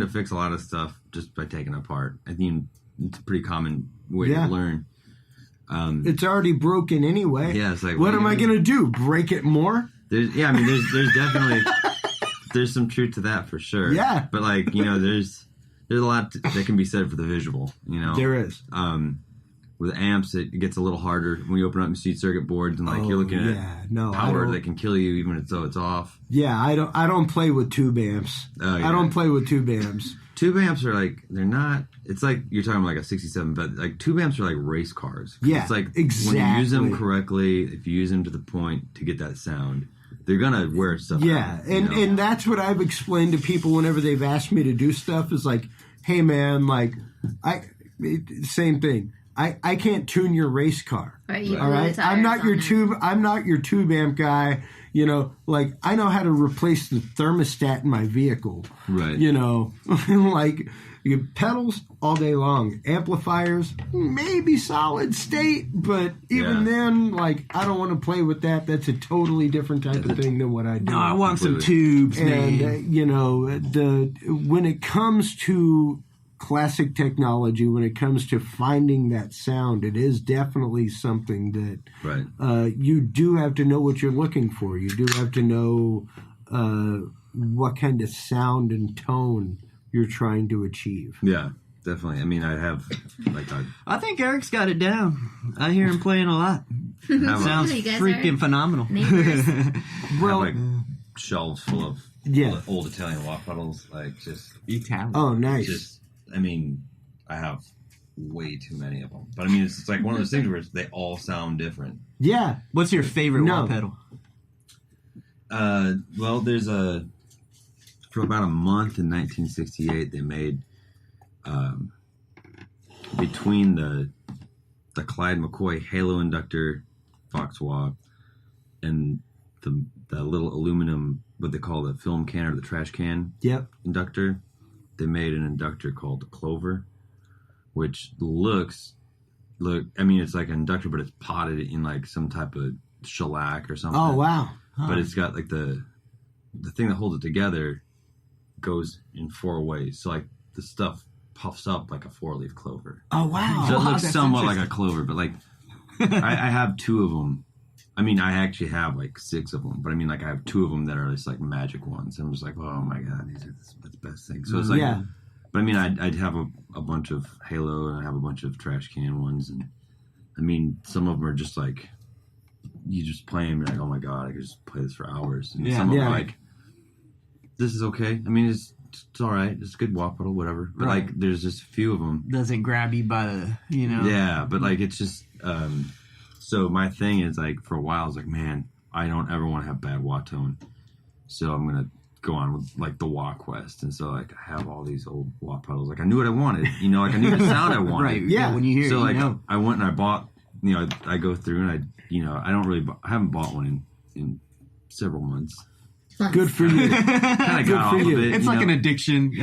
to fix a lot of stuff just by taking it apart. I think it's a pretty common way to learn. It's already broken anyway. Yeah, it's like, what am I going to do? Break it more? There's definitely there's some truth to that for sure. Yeah, but like, you know, there's a lot that can be said for the visual. You know, there is. With amps, it gets a little harder when you open up and see circuit boards, and like you're looking at power that can kill you even though it's off. Yeah, I don't play with tube amps. I don't play with tube amps. Tube amps are like, they're not, it's like you're talking about like a 67, but like tube amps are like race cars. Yeah, it's like exactly. When you use them correctly, if you use them to the point to get that sound, they're gonna wear stuff out. Yeah, and that's what I've explained to people whenever they've asked me to do stuff is like, hey man, like, same thing. I can't tune your race car. Right, all right? I'm not your tube amp guy. You know, like, I know how to replace the thermostat in my vehicle. Right. You know, like, pedals all day long. Amplifiers, maybe solid state, but even then, like, I don't want to play with that. That's a totally different type of thing than what I do. No, I want some tubes, man. And, you know, when it comes to classic technology, when it comes to finding that sound, it is definitely something that you do have to know what you're looking for. You do have to know what kind of sound and tone you're trying to achieve. Yeah, definitely. I mean, I think Eric's got it down. I hear him playing a lot. Sounds freaking phenomenal. Well, like shelves full of old Italian wah pedals, like just Italian. Oh, nice. I mean, I have way too many of them. But I mean, it's like one of those things where they all sound different. Yeah. What's your favorite wah pedal? Well, for about a month in 1968, they made, between the Clyde McCoy Halo Inductor Fox wah and the little aluminum, what they call the film can or the trash can inductor, they made an inductor called the Clover, which I mean, it's like an inductor, but it's potted in like some type of shellac or something. Oh, wow. Huh. But it's got like the thing that holds it together goes in 4 ways. So like the stuff puffs up like a 4-leaf clover. Oh, wow. So it looks somewhat like a clover, but like I have 2 of them. I mean, I actually have like 6 of them, but I mean, like I have 2 of them that are just like magic ones. I'm just like, oh my god, these are the best things. So it's like, but I mean, I'd have a bunch of Halo and I have a bunch of trash can ones, and I mean, some of them are just like, you just play them and you're like, oh my god, I could just play this for hours. And some of them are like, this is okay. I mean, it's all right. It's a good wah pedal, whatever. But like, there's just a few of them. Doesn't grab you by the, Yeah, but like, it's just. So my thing is like, for a while, I was like, man, I don't ever want to have bad wah tone. So I'm gonna go on with like the wah quest, and so like I have all these old wah pedals. Like I knew what I wanted, like I knew the sound I wanted. Right. Yeah. When you hear so it, like I went and I bought. I go through and I haven't bought one in several months. Good for you. Kind of got off of it. It's like an addiction.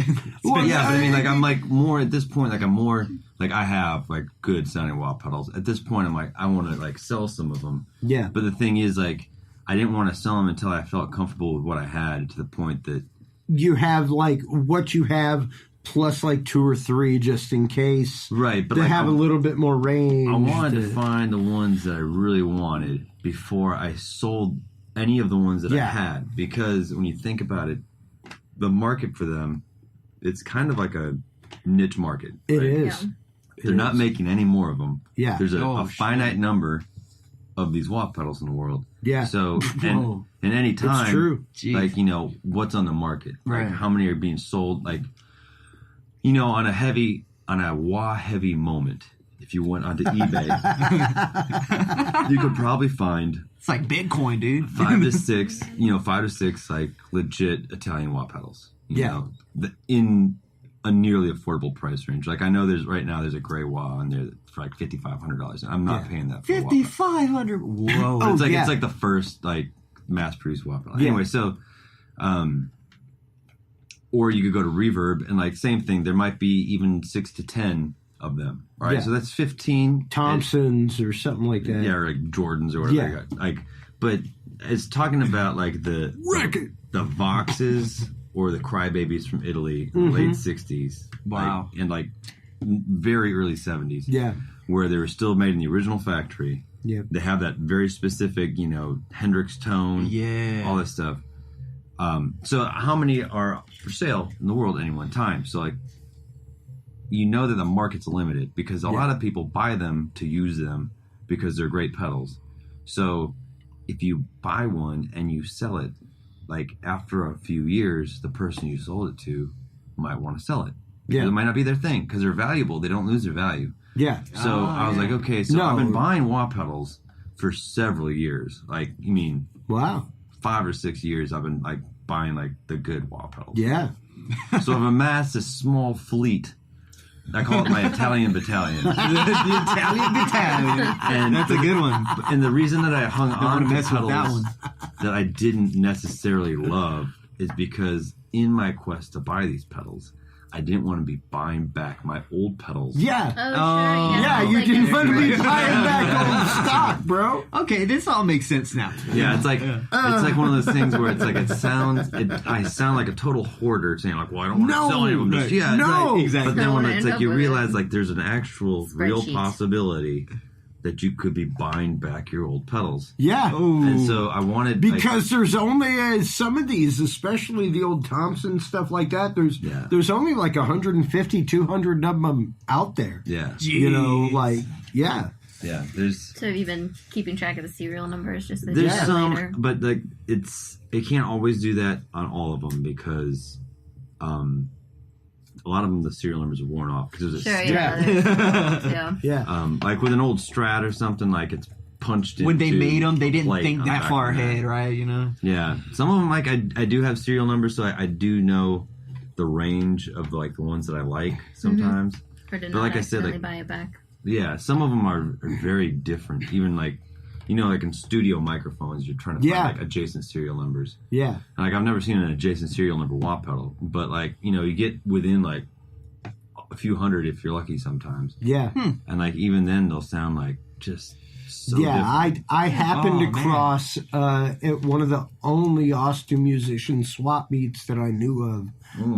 Well, yeah, but I mean, like I'm like more at this point. Like I'm more like I have like good sounding wah pedals. At this point, I'm like I want to like sell some of them. Yeah. But the thing is, like I didn't want to sell them until I felt comfortable with what I had. To the point that you have like what you have plus like 2 or 3 just in case. Right, but they like, have a little bit more range. I wanted to find the ones that I really wanted before I sold any of the ones that I had, because when you think about it, the market for them, it's kind of like a niche market. It is. Yeah. They're not making any more of them. Yeah. There's a finite number of these wah pedals in the world. Yeah. So, and any time, it's true. like, what's on the market? Right. Like, how many are being sold? Like, on a wah heavy moment, if you went onto eBay, you could probably find... It's like Bitcoin, dude. 5 to 6, like legit Italian wah pedals. You know, in a nearly affordable price range. Like I know there's a gray wah on there for like $5,500. I'm not paying that for $5,500. Whoa! It's like the first like mass produced wah pedal. Anyway, so, or you could go to Reverb and like same thing. There might be even 6 to 10 of them. All right, so that's 15 Thompsons or something like that. Yeah, or like Jordans or whatever. Yeah. Like, but it's talking about like the Voxes or the Crybabies from Italy in the late 60s. Wow. Like, and like very early 70s. Yeah. Where they were still made in the original factory. Yeah. They have that very specific, Hendrix tone. Yeah. All this stuff. So how many are for sale in the world at any one time? So like, that the market's limited because a lot of people buy them to use them because they're great pedals. So if you buy one and you sell it, like after a few years, the person you sold it to might want to sell it. Because it might not be their thing because they're valuable. They don't lose their value. Yeah. So I was like, okay, so I've been buying wah pedals for several years. Like, you mean, 5 or 6 years I've been like buying like the good wah pedals. Yeah. So I've amassed a small fleet. I call it my Italian battalion. the Italian battalion. And that's a good one. And the reason that I hung on to pedals that I didn't necessarily love is because in my quest to buy these pedals, I didn't want to be buying back my old pedals. Yeah. Oh, sure. Yeah, you didn't want to be buying back old stock, bro. Okay, this all makes sense now. Yeah, it's like one of those things where it's like I sound like a total hoarder saying like, well, I don't want to sell any of them just yet. No, exactly. But then when it's like you realize like there's an actual real possibility that you could be buying back your old pedals. Yeah. And so I wanted... Because there's only some of these, especially the old Thompson stuff like that, there's only like 150, 200 of them out there. Yeah. Yeah. Yeah, there's... So have you been keeping track of the serial numbers? Just the there's some, later? but like it can't always do that on all of them because a lot of them the serial numbers are worn off because there's a Yeah. like with an old Strat or something, like it's punched in. When they made them, they didn't think that far of ahead, right? Yeah, some of them like I do have serial numbers, so I do know the range of like the ones that I like sometimes. Or did but not like I said, like buy it back. Yeah, some of them are very different. Even like, like in studio microphones, you're trying to find like adjacent serial numbers. Yeah. And, like I've never seen an adjacent serial number wah pedal, but like, you get within like a few hundred if you're lucky sometimes. Yeah. And like even then they'll sound like just so different. I happened to cross at one of the only Austin musician swap meets that I knew of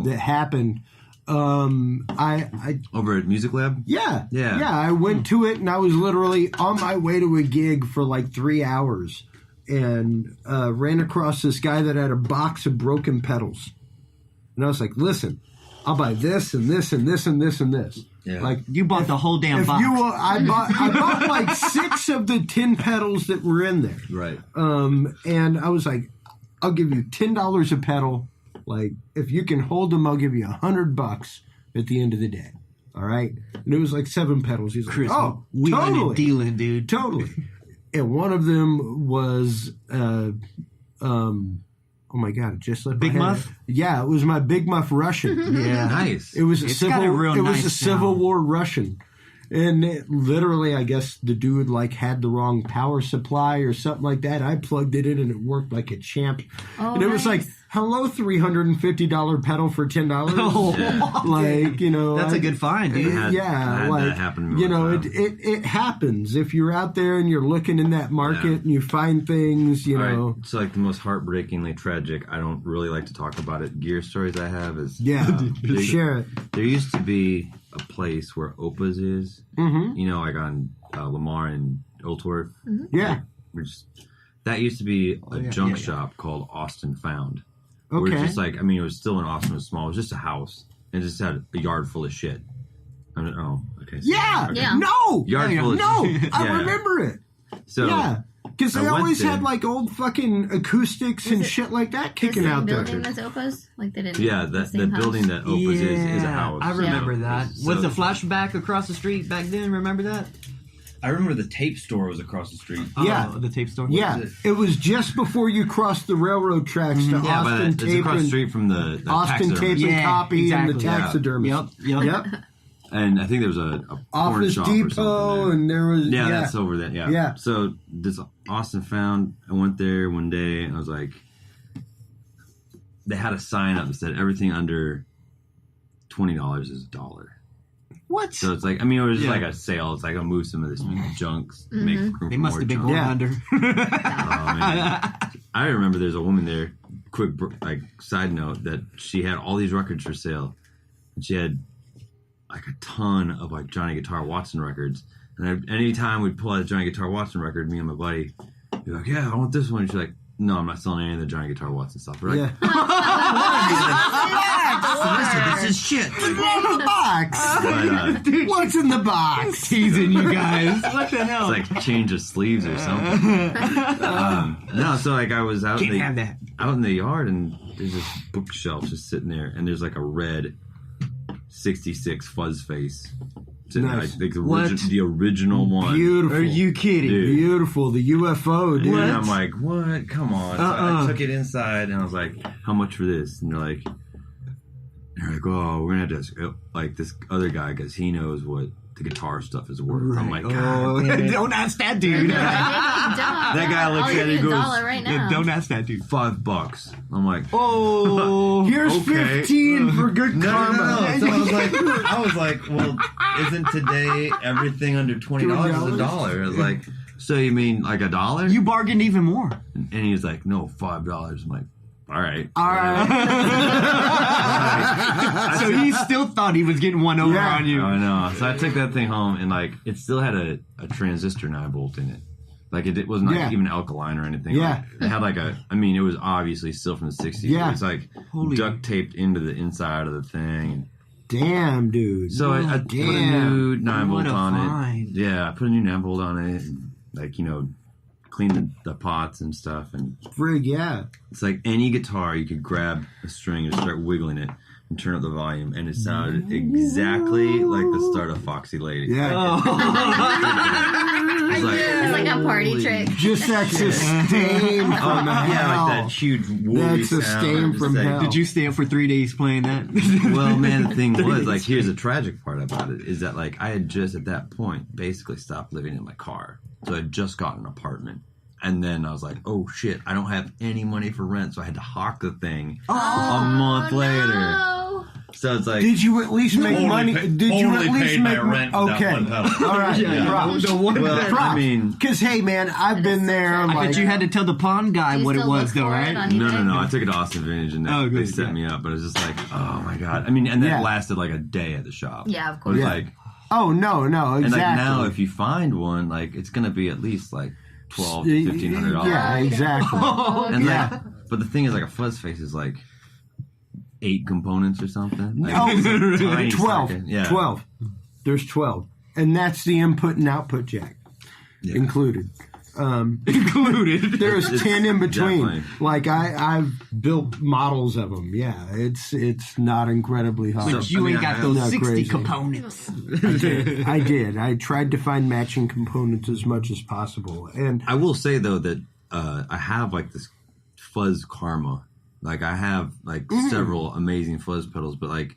that happened. I over at Music Lab. Yeah. Yeah. I went to it and I was literally on my way to a gig for like 3 hours and ran across this guy that had a box of broken pedals. And I was like, listen, I'll buy this and this and this and this and this. Yeah. Like You bought the whole damn box. I bought like 6 of the 10 pedals that were in there. Right. And I was like, I'll give you $10 a pedal. Like, if you can hold them, I'll give you $100 at the end of the day. All right? And it was like 7 pedals. He's like, Chris, oh, wheeling totally. and dealing, dude. Totally. And one of them was, oh my God, just like Big Muff? Yeah, it was my Big Muff Russian. Yeah. Nice. It was It's got a real nice Civil sound. War Russian. And literally, I guess the dude like had the wrong power supply or something like that. I plugged it in and it worked like a champ. Oh, and it was like, nice. hello, $350 pedal for $10. Oh, Like, you know, That's a good find, dude. I had like that happen to me you know, one time. it happens if you're out there and you're looking in that market and you find things, you All know. right, so like the most heartbreakingly tragic, I don't really like to talk about it, gear stories I have is Yeah, share it. there used to be a place where Opa's is, you know, like on Lamar and Oldtorf. Yeah, That used to be a yeah, junk yeah, yeah. shop called Austin Found. Where okay. it's just like, I mean, it was still in Austin, it was small, it was just a house, and it just had a yard full of shit. I mean, oh, okay. So, Yeah, okay. Yeah. no, Yard full of no, I Yeah. remember it. So, Yeah, because I they went always there. had like old fucking acoustics and it shit like that The kicking same out there. building that's Opa's? Like they didn't. yeah, the that same house? building that Opa's is a house. I remember you know? that. So- Was the flashback across the street back then? Remember that? I remember the tape store was across the street. Yeah. Oh, the tape store. Yeah, is it was just before you crossed the railroad tracks to Yeah, but Austin it's Tape across the and street from the Austin taxidermist. Tape and Yeah, Copy and the exactly. Yeah. taxidermist. Yep. And I think there was a porn Office shop or Depot something there. and there was Yeah, that's over there. Yeah. Yeah. So this Austin Found, I went there one day and I was like, they had a sign up that said everything under $20 is $1. What? So it's like, I mean, it was just Yeah. like a sale. It's like, I'll move some of this junks, make room They for must more have been junk. going Yeah. under. Oh, man. I remember there's a woman there. Quick, like side note, that she had all these records for sale. And she had like a ton of like Johnny Guitar Watson records. And anytime we'd pull out a Johnny Guitar Watson record, me and my buddy, we'd be like, "Yeah, I want this one." And she's like, "No, I'm not selling any of the Johnny Guitar Watson stuff." We're like, Yeah. This is shit. What's in the box? but, What's in the box? Teasing you guys. What the hell? it's like change of sleeves or something. No, so like I was out Can't have that. out in the yard, and there's this bookshelf just sitting there, and there's like a red 66 Fuzz Face. Sitting there, Nice. like What? the original one. Beautiful. Are you kidding? Dude. Beautiful. The UFO, dude. And I'm like, what? Come on. So Uh-uh. I took it inside, and I was like, how much for this? And they're like, oh, we're going to have to, like, this other guy, because he knows what the guitar stuff is worth. I'm like, Oh, God damn it. don't ask that dude. That guy looks at it and goes, $1 right now. Don't ask that dude. $5. I'm like, Oh, Here's Okay. 15 for good no, karma. no. So I was like, well, isn't today everything under $20 is $1? I was like, so you mean like $1? you bargained even more. And he was like, no, $5. I'm like, all right. All right. So he still thought he was getting one over Yeah. on you. I know. So I took that thing home, and like it still had a transistor 9-volt in it. Like it was not Yeah. even alkaline or anything. Yeah. Like, it had like I mean, it was obviously still from the 60s. Yeah. It was like Holy- duct taped into the inside of the thing. Damn, dude. So I put a new 9-volt What a on find. it. Yeah, I put a new 9-volt on it. And, like, you know, clean the pots and stuff. And Frig, yeah. it's like any guitar, you could grab a string and start wiggling it and turn up the volume, and it sounded exactly like the start of Foxy Lady. Yeah. It's like, It's like a party holy- trick. Just that sustain Oh, from yeah, hell. like that huge woolly That's a sound. stain Just from like- hell. Did you stay up for 3 days playing that? Well, man, the thing was, like, here's the tragic part about it, is that, like, I had just, at that point, basically stopped living in my car. So I had just got an apartment. And then I was like, oh, shit, I don't have any money for rent, so I had to hawk the thing a month later. No. So it's like, did you at least make money? Did you at least make rent? Okay, That one pedal. all right. Props. well, I mean, Because hey, man, I've been there. I bet you had to tell the pawn guy You what it still was, look though, for it right? on eBay? no. I took it to Austin Vintage and Oh, they good, set yeah. me up, but it was just like, oh my god. I mean, and that Yeah. lasted like a day at the shop. Yeah, of It course. was Yeah. like, Oh no, exactly. and like now, if you find one, like it's gonna be at least like $1,200 to $1,500. Yeah, exactly. And Yeah. like, but the thing is, like a fuzz face is like 8 components or something. Like, Oh, it's a tiny 12. second. Yeah. 12. There's 12. And that's the input and output jack Yeah. included. Included. There's It's 10 in between. definitely- Like I've built models of them. Yeah, it's not incredibly hard. But you I mean, ain't got I those have- 60 crazy. components. I did. I tried to find matching components as much as possible. And I will say though that I have like this fuzz karma. Like I have like several amazing fuzz pedals, but like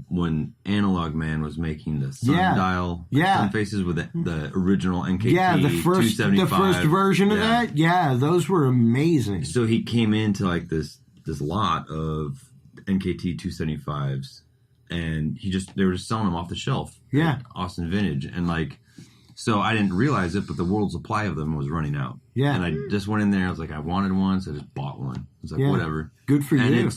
when Analog Man was making the sundial sun faces with the original NKT the first 275, version of that, those were amazing. So he came into like this lot of NKT 275s, and they were just selling them off the shelf. Yeah. at Austin Vintage, and like, so I didn't realize it, but the world supply of them was running out. Yeah. and I just went in there. I was like, I wanted one, so I just bought one. I was like, Yeah. whatever. Good for And you.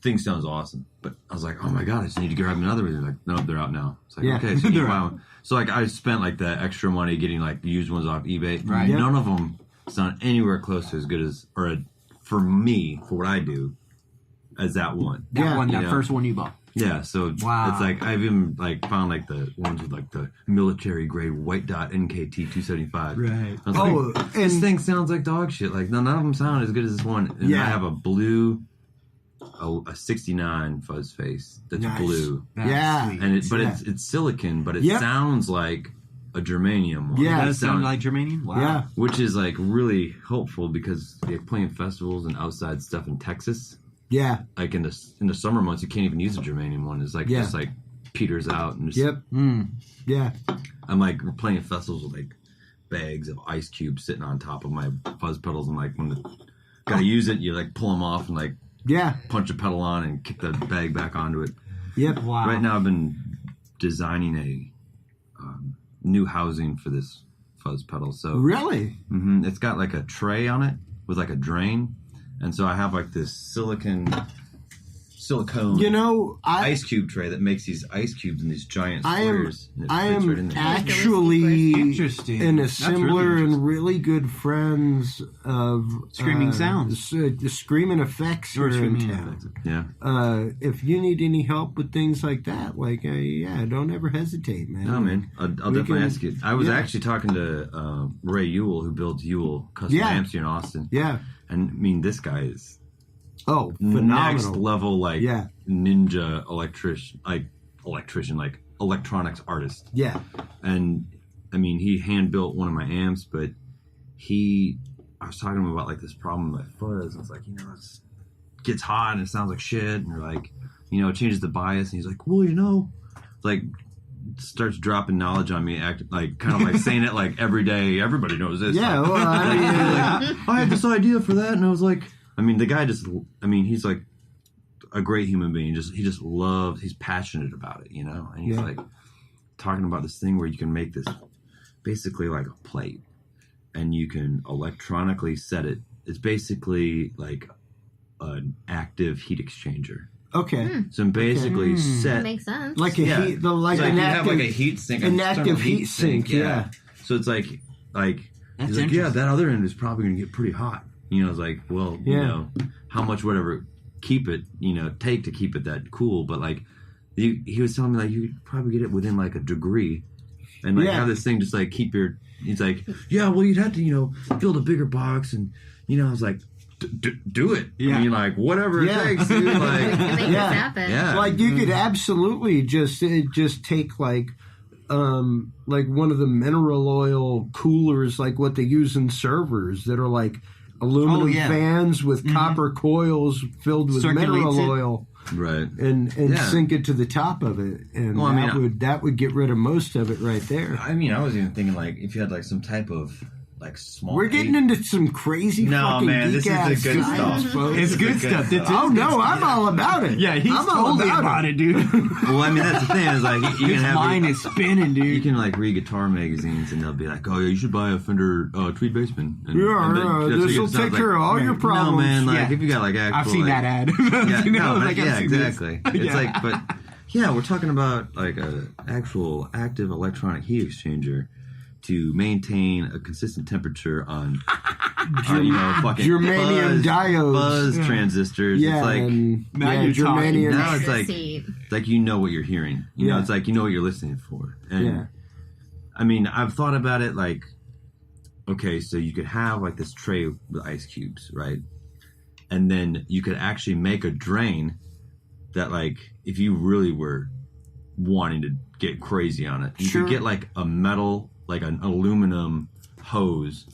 thing sounds awesome, but I was like, oh my god, I just need to grab another one. They're like, no, they're out now. It's like, Yeah. okay, so you They're can buy one. So like, I spent like the extra money getting like used ones off eBay. Right. Yep. None of them sound anywhere close to as good as, for me, for what I do, as that one. That Yeah. first one you bought. Yeah, so Wow. it's like I've even like found like the ones with like the military grade white dot NKT 275. Right. I was Oh, like, this and thing sounds like dog shit. Like none of them sound as good as this one. And Yeah. I have a blue, a 69 fuzz face that's Nice. blue, That's Yeah. sweet. and but Yeah. it's silicon, but it Yep. sounds like a germanium one. Yeah. It Does it sound sounds- like Germanium? Wow. yeah, which is like really helpful because they're playing festivals and outside stuff in Texas. yeah, Like in the summer months, you can't even use a germanium one. It's like Yeah. just like peters out and just, yep, yeah, I'm like playing festivals with like bags of ice cubes sitting on top of my fuzz pedals, and like when gotta use it, you like pull them off and like yeah, punch a pedal on and kick the bag back onto it. yep. Wow. Right now, I've been designing a new housing for this fuzz pedal. So Really? it's got like a tray on it with like a drain, and so I have like this silicone. You know, ice cube tray that makes these ice cubes in these giant I am squares. and it I fits am right in there. actually Interesting. an That's really assembler and interesting. really good friends of Screaming Sounds. Screaming Effects Or here in Screaming town. Yeah. If you need any help with things like that, like don't ever hesitate, man. No, man. I'll We definitely can- ask you. I was yeah. actually talking to Ray Ewell, who builds Ewell custom Yeah. amps here in Austin. Yeah. And I mean, this guy is Oh, next phenomenal. level, like Yeah. ninja electrician, like electronics artist. Yeah. And I mean, he hand built one of my amps, but I was talking to him about like this problem with my fuzz. I was like, it gets hot and it sounds like shit, and like, it changes the bias. And he's like, well, like starts dropping knowledge on me, kind of like saying it like every day. Everybody knows this. Yeah, Like, well, I mean, like, I had this idea for that, and I was like, the guy he's like a great human being. He just loves. He's passionate about it, and he's Yeah. like talking about this thing where you can make this basically like a plate, and you can electronically set it. It's basically like an active heat exchanger. okay. So basically That set makes sense. Like a Yeah. heat, like an you active, have like a heat sink, an an external active heat sink, yeah. So it's like That's he's like, yeah, interesting. that other end is probably going to get pretty hot. I was like, well, Yeah. how much whatever keep it, take to keep it that cool. But like, he was telling me like you could probably get it within like a degree, and like Yeah. have this thing just like keep your. He's like, yeah, well, you'd have to build a bigger box, and I was like, do it. Yeah. I mean, like whatever Yeah. it takes, dude. You Like, can make Yeah. this happen. yeah. Like you could absolutely just take like one of the mineral oil coolers, like what they use in servers that are like aluminum Oh, yeah. fans with copper coils filled with Circulates mineral it. oil, right. and Yeah. sink it to the top of it, and Well, I mean, that would get rid of most of it right there. I mean, I was even thinking like if you had like some type of like small. We're getting into some crazy fucking man, geek this is the good science, stuff. folks. It's good stuff. Oh no, I'm all about it. Yeah, he's I'm all totally about it, dude. Well, I mean, that's the thing is like you can His have mind is spinning, you dude. can like read guitar magazines and they'll be like, "Oh yeah, you should buy a Fender Tweed Bassman." And, This will take care of all your problems. No man, like Yeah. if you got like actual, I've seen like, that ad. Yeah, You know, no, like, I've yeah, seen this. exactly. It's like, but yeah, we're talking about like a actual active electronic heat exchanger to maintain a consistent temperature on, fucking germanium diodes. buzz transistors. Yeah, it's like and, now yeah, you're talking. germanium. now it's like Seat. it's like you know what you're hearing. You know, Yeah. it's like you know what you're listening for. And Yeah. I mean, I've thought about it like, okay, so you could have like this tray with ice cubes, right? And then you could actually make a drain that, like, if you really were wanting to get crazy on it, you Sure. could get like a metal, like an aluminum hose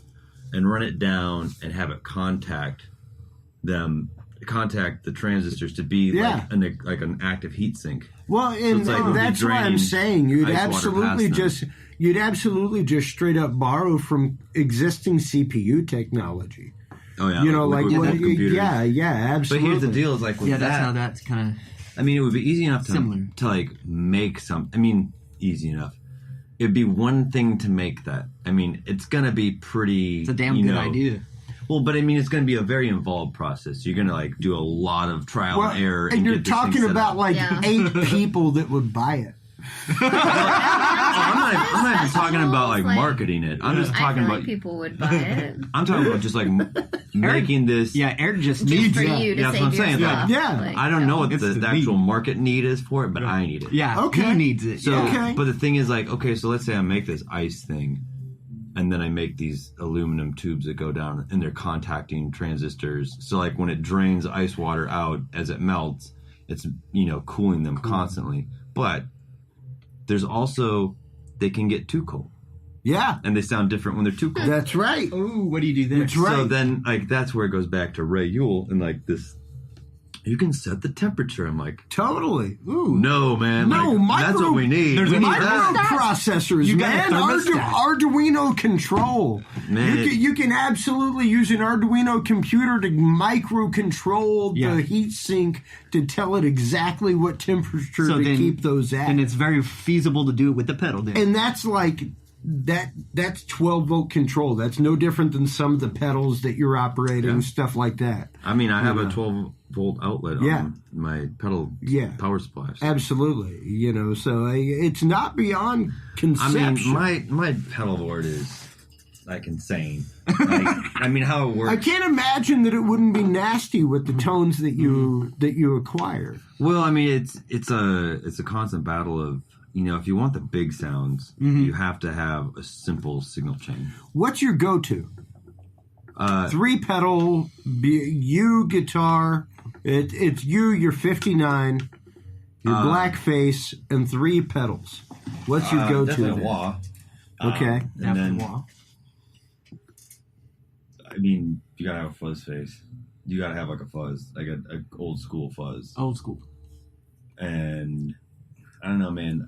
and run it down and have it contact the transistors to be Yeah. like an active heat sink. Well, and it's like we'll be that's what I'm draining saying. You'd ice water past absolutely just straight up borrow from existing CPU technology. Oh yeah, You know, like liquid cooled computers. yeah, But absolutely. here's the deal: is like with Yeah, that's that, how that's kind of. I mean, it would be easy enough Similar. to like make some. I mean, easy enough. It'd be one thing to make that. I mean, it's gonna be pretty. It's a damn good idea. Well, but I mean, it's gonna be a very involved process. You're gonna like do a lot of trial and error, and you're get this thing talking set about up. like Yeah. 8 people that would buy it. I'm not even talking about like Like, marketing it. I'm just I talking feel about. like people would buy it. I'm talking about just like making this. Yeah, Eric just Just needs for it. you to Yeah, that's what I'm save saying. your Like, stuff. yeah. Like, I don't know what It's the the actual need. market need is for it, but I need it. Yeah, Okay. he needs it. So, yeah. Okay. but the thing is, like, okay, so let's say I make this ice thing, and then I make these aluminum tubes that go down, and they're contacting transistors. So, like, when it drains ice water out as it melts, it's cooling them constantly. But there's also they can get too cold, Yeah, and they sound different when they're too cold. that's right. Ooh, what do you do there? That's right. So then, like, that's where it goes back to Ray Yule and like this. You can set the temperature. I'm like, Totally. Ooh. no, man. No, like, that's what we need. There's We a need that. microprocessors, You got a man. thermostat. Arduino control. Man, You can absolutely use an Arduino computer to micro control Yeah. the heat sink to tell it exactly what temperature So to then- keep those at. And it's very feasible to do it with the pedal. Then. And that's like that's 12-volt control. That's no different than some of the pedals that you're operating, stuff like that. I mean, I have a 12-volt outlet Yeah. on my pedal Yeah. power supply. So. Absolutely. So it's not beyond I conception. mean, my pedal board is like insane. Like, I mean, how it works. I can't imagine that it wouldn't be nasty with the tones that you acquire. Well, I mean, it's a constant battle of if you want the big sounds, you have to have a simple signal chain. What's your go-to? 3-pedal, you guitar. It's your 59, your blackface, and 3 pedals. What's your go-to? Definitely there? wah. Okay. And then, Wow. I mean, you gotta have a fuzz face. You gotta have like a fuzz, like a old school fuzz. Old school. And I don't know, man.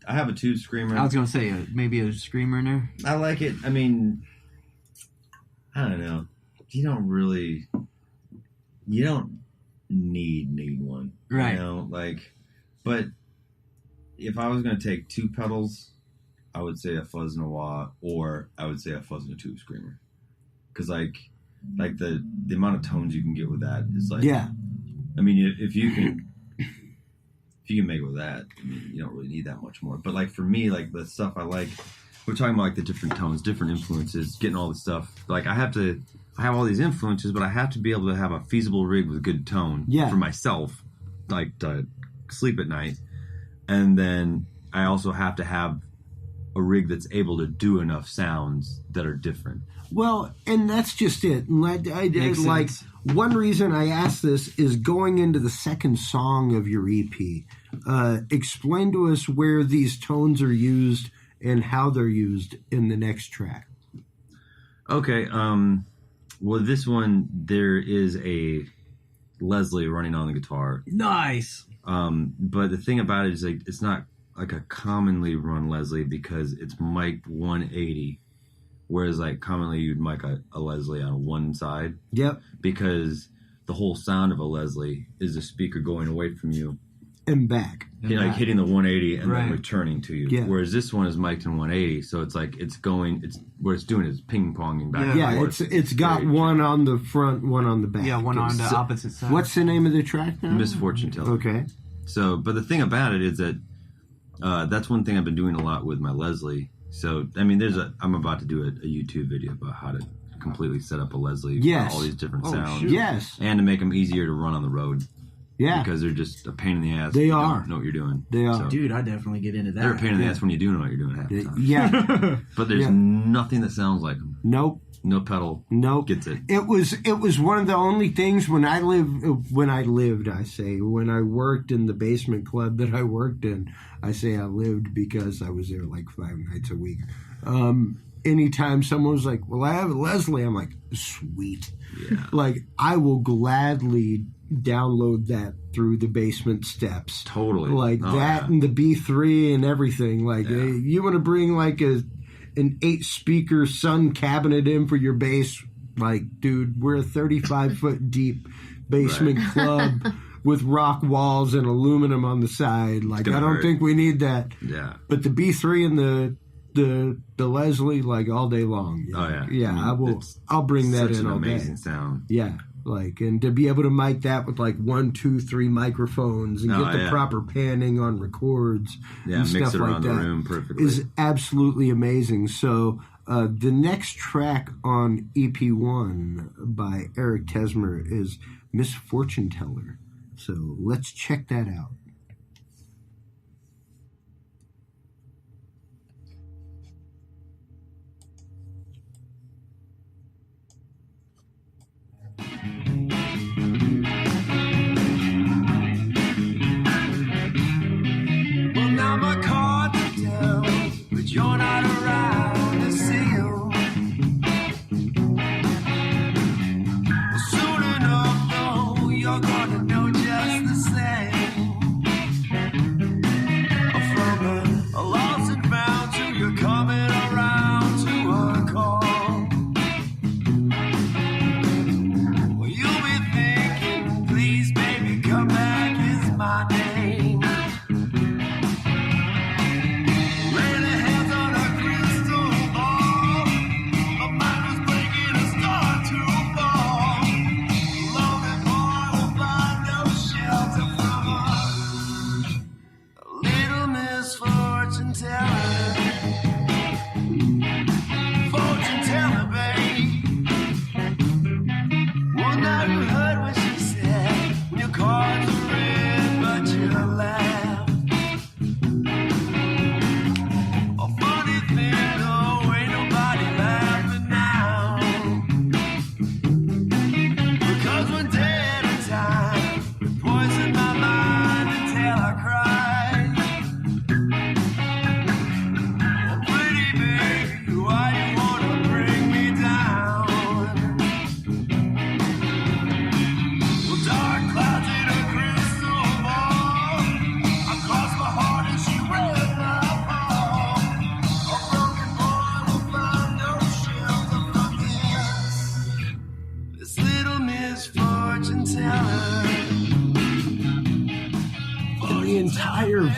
I have a tube screamer. I was gonna say maybe a screamer in there. I like it. I mean, I don't know. You don't need one, Right. But if I was gonna take 2 pedals, I would say a fuzz and a wah, or I would say a fuzz and a tube screamer, because like the amount of tones you can get with that is like, Yeah. I mean, if you can make it with that, I mean, you don't really need that much more. But like for me, like the stuff I like, we're talking about like the different tones, different influences, getting all this stuff. Like I have all these influences, but I have to be able to have a feasible rig with good tone for myself, like to sleep at night. And then I also have to have a rig that's able to do enough sounds that are different. Well, and that's just it. Makes Like sense. one reason I asked this is going into the second song of your EP. Explain to us where these tones are used and how they're used in the next track. Okay. Well, this one there is a Leslie running on the guitar. Nice. But the thing about it is like it's not like a commonly run Leslie because it's mic'd 180 Whereas like commonly you'd mic a Leslie on one side. Yep. Because the whole sound of a Leslie is the speaker going away from you and back. Like hitting the 180 and right. then returning to you. Yeah. Whereas this one is mic'd in 180, so it's like what it's doing is ping-ponging back and Yeah, forth. it's got one on the front, one on the back. Yeah, one on the opposite side. What's the name of the track now? Misfortune Teller. Okay. So, but the thing about it is that that's one thing I've been doing a lot with my Leslie. So, I mean, I'm about to do a YouTube video about how to completely set up a Leslie for all these different sounds. Shoot. Yes. And to make them easier to run on the road. Yeah. Because they're just a pain in the ass. They if you are. don't know what you're doing. They are. So, Dude, I definitely get into that. they're a pain in the ass when you do know what you're doing half the time. Yeah. But there's nothing that sounds like them. Nope. No pedal. Nope. Gets it. It was one of the only things when I worked in the basement club that I worked in. I say I lived because I was there like 5 nights a week. Anytime someone was like, well, I have a Leslie, I'm like, sweet. Yeah. Like, I will gladly download that through the basement steps. Totally. Like and the B3 and everything. Like, you want to bring like an 8-speaker Sun cabinet in for your bass? Like, dude, we're a 35-foot deep basement club with rock walls and aluminum on the side. Like, I don't think we need that. Yeah. But the B3 and the Leslie, like, all day long. Oh yeah. Yeah, I'll bring that in all day. Amazing sound. Yeah. Like, and to be able to mic that with like 1, 2, 3 microphones and get the proper panning on records and mix stuff it like around that the room perfectly. is absolutely amazing. So the next track on EP1 by Eric Tessmer is Misfortune Teller. So let's check that out. I'm a card to tell, but you're not around to see you. Soon enough, though, you're gonna know just the same. From a lost and found to you're coming around to a call. Well, you'll be thinking, please, baby, come back, is my name.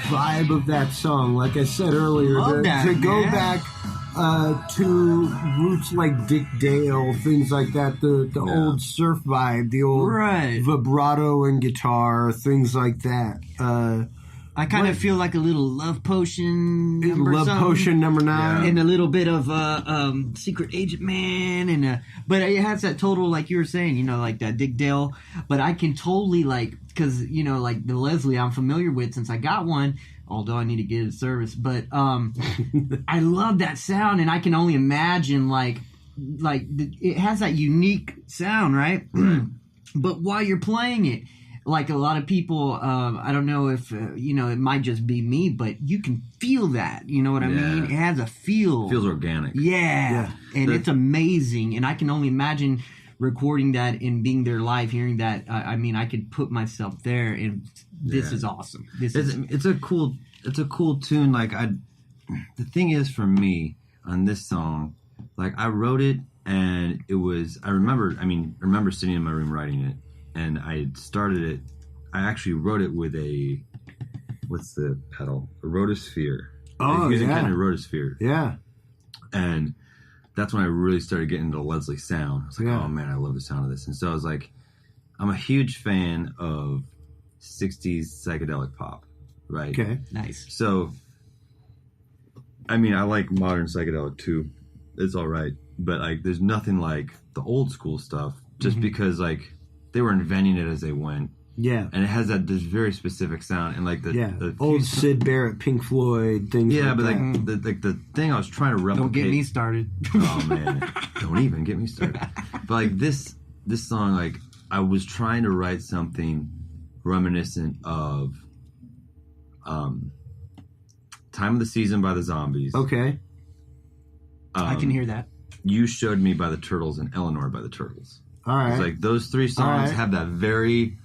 Vibe of that song, like I said earlier, to go back to roots like Dick Dale, things like that, the old surf vibe, the old vibrato and guitar, things like that. I kind of feel like a little Love Potion number 9. And a little bit of Secret Agent Man. But it has that total, like you were saying, like that Dick Dale. But I can totally, like, because, like the Leslie I'm familiar with since I got one, although I need to get it service. But I love that sound, and I can only imagine, it has that unique sound, right? But while you're playing it, like a lot of people, I don't know if, it might just be me, but you can feel that. You know what I mean? It has a feel. It feels organic. Yeah. And it's amazing. And I can only imagine recording that and being there live, hearing that. I could put myself there, and this is awesome. It's a cool tune. Like, the thing is for me on this song, like I wrote it, and it was. I remember sitting in my room writing it, and I had started it. I actually wrote it with what's the pedal? A Rotosphere. Oh, using yeah. kind of Rotosphere. Yeah. And that's when I really started getting into the Leslie sound. I was like, oh man, I love the sound of this. And so I was like, I'm a huge fan of 60s psychedelic pop, right? Okay. Nice. So, I mean, I like modern psychedelic too. It's all right. But like, there's nothing like the old school stuff just because like they were inventing it as they went. Yeah. And it has this very specific sound, and like the old Sid Barrett, Pink Floyd, things. Yeah, like but that. like the thing I was trying to replicate. Don't get me started. Oh man, don't even get me started. But like this song, like I was trying to write something reminiscent of, "Time of the Season" by the Zombies. Okay. I can hear that. "You Showed Me" by the Turtles and "Eleanor" by the Turtles. All right. It's like those three songs have that very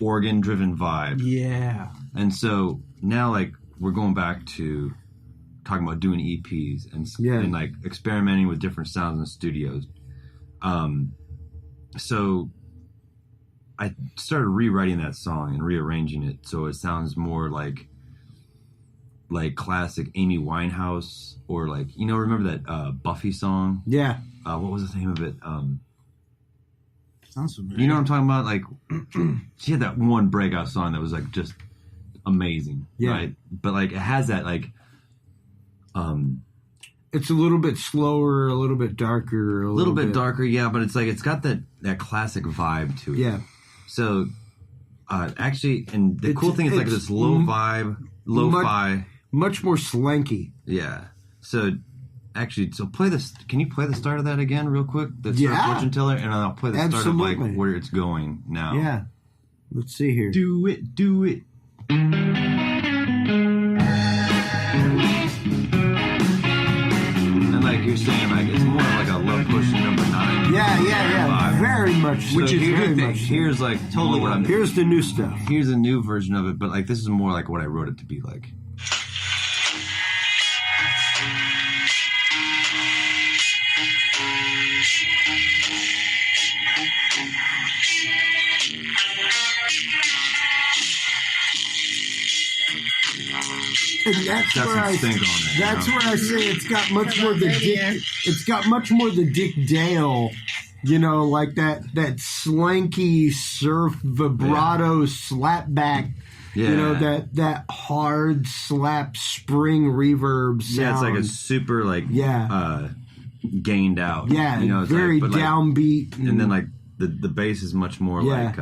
organ-driven vibe. Yeah. And so now, like, we're going back to talking about doing EPs and like experimenting with different sounds in the studios. So I started rewriting that song and rearranging it so it sounds more like classic Amy Winehouse, or like, remember that Buffy song? Yeah. What was the name of it? Sounds familiar. You know what I'm talking about? Like, she had that one breakout song that was like just amazing, right? But like, it has that like, it's a little bit slower, a little bit darker, a little bit darker, yeah. But it's like it's got that classic vibe to it. Yeah. So, actually, and the cool thing is like this lo-fi, much more slanky. Yeah. So. Actually, so play this. Can you play the start of that again, real quick? The start of Fortune Teller, and I'll play the start of like where it's going now. Yeah. Let's see here. Do it, do it. And like you're saying, like it's more like a love pushing number 9. Yeah. Very much so. Which is a good thing. Here's like totally what I'm. Here's the new stuff. Here's a new version of it, but like this is more like what I wrote it to be like. And that's where I say it's got much more the Dick. It's got much more the Dick Dale, like that slanky surf vibrato slapback. That hard slap spring reverb sound. Yeah, it's like a super gained out. Yeah, it's very like, downbeat. And then like the bass is much more like.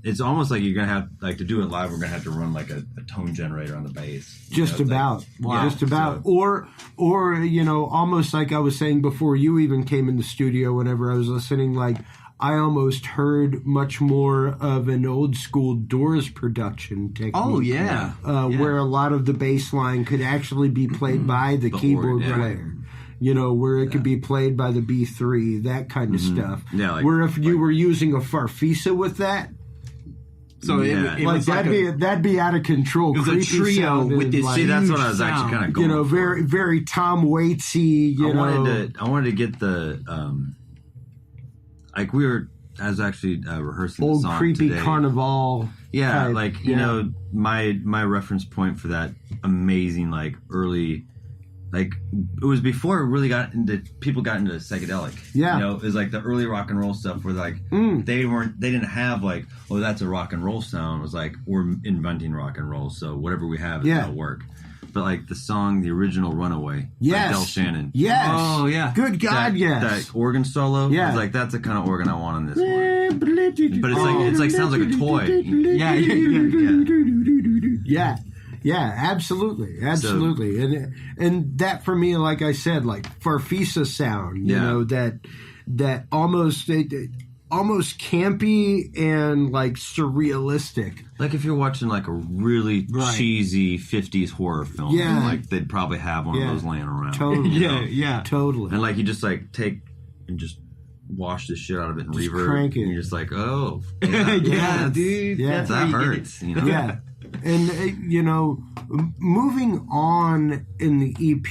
It's almost like you're gonna have to do it live. We're gonna have to run like a tone generator on the bass. Just about. So. Or almost like I was saying before you even came in the studio. Whenever I was listening, like I almost heard much more of an old school Doors production technique. Oh yeah. Where a lot of the bass line could actually be played by the keyboard player. Where it could be played by the B3, that kind of stuff. Yeah, where if you were using a Farfisa with that. So it was that'd be out of control. It was a trio with this. See, that's what I was actually kind of going. Very very Tom Waitsy. I wanted to get the like we were. I was actually rehearsing old the song creepy today. Carnival. Yeah, type, like my reference point for that amazing like early. Like it was before it really people got into psychedelic. Yeah, it was like the early rock and roll stuff where like they didn't have like, oh, that's a rock and roll sound. It was like, we're inventing rock and roll, so whatever we have is gonna work. But like the song, the original Runaway, by Del Shannon. Yes. Oh yeah. Good God, yes. That organ solo. Yeah. It's like that's the kind of organ I want on this one. But it's like sounds like a toy. Yeah. Yeah, absolutely. And that for me, like I said, like Farfisa sound, that almost campy and like surrealistic. Like if you're watching like a really cheesy 50s horror film, like they'd probably have one of those laying around. Totally. Totally. And like you just like take and just wash the shit out of it and just reverb. Crank it. And you're just like, oh. Dude. Yeah. That hurts, Yeah. And, moving on in the EP,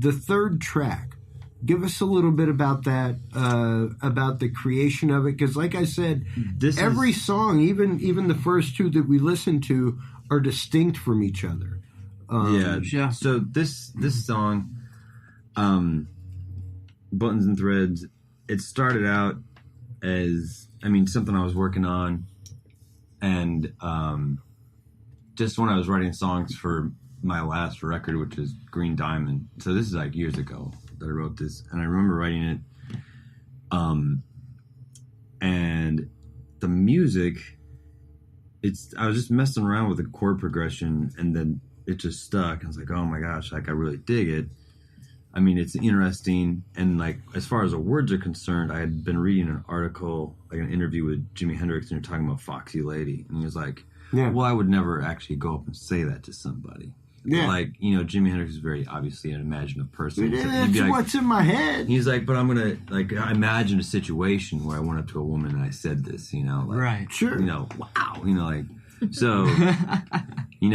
the third track. Give us a little bit about that, about the creation of it, because like I said, every song, even the first two that we listened to, are distinct from each other. So this song, Buttons and Threads, it started out as, something I was working on, and just when I was writing songs for my last record, which was Green Diamond. So this is like years ago that I wrote this, and I remember writing it. And the music, I was just messing around with the chord progression, and then it just stuck. I was like, oh my gosh, like I really dig it. It's interesting, and like as far as the words are concerned, I had been reading an article, like an interview with Jimi Hendrix, and you're talking about Foxy Lady, and he was like, well, I would never actually go up and say that to somebody. Yeah. Like, Jimi Hendrix is very obviously an imaginative person. That's like, what's in my head. He's like, but I'm going to, I imagine a situation where I went up to a woman and I said this, Right. Sure. Wow. So,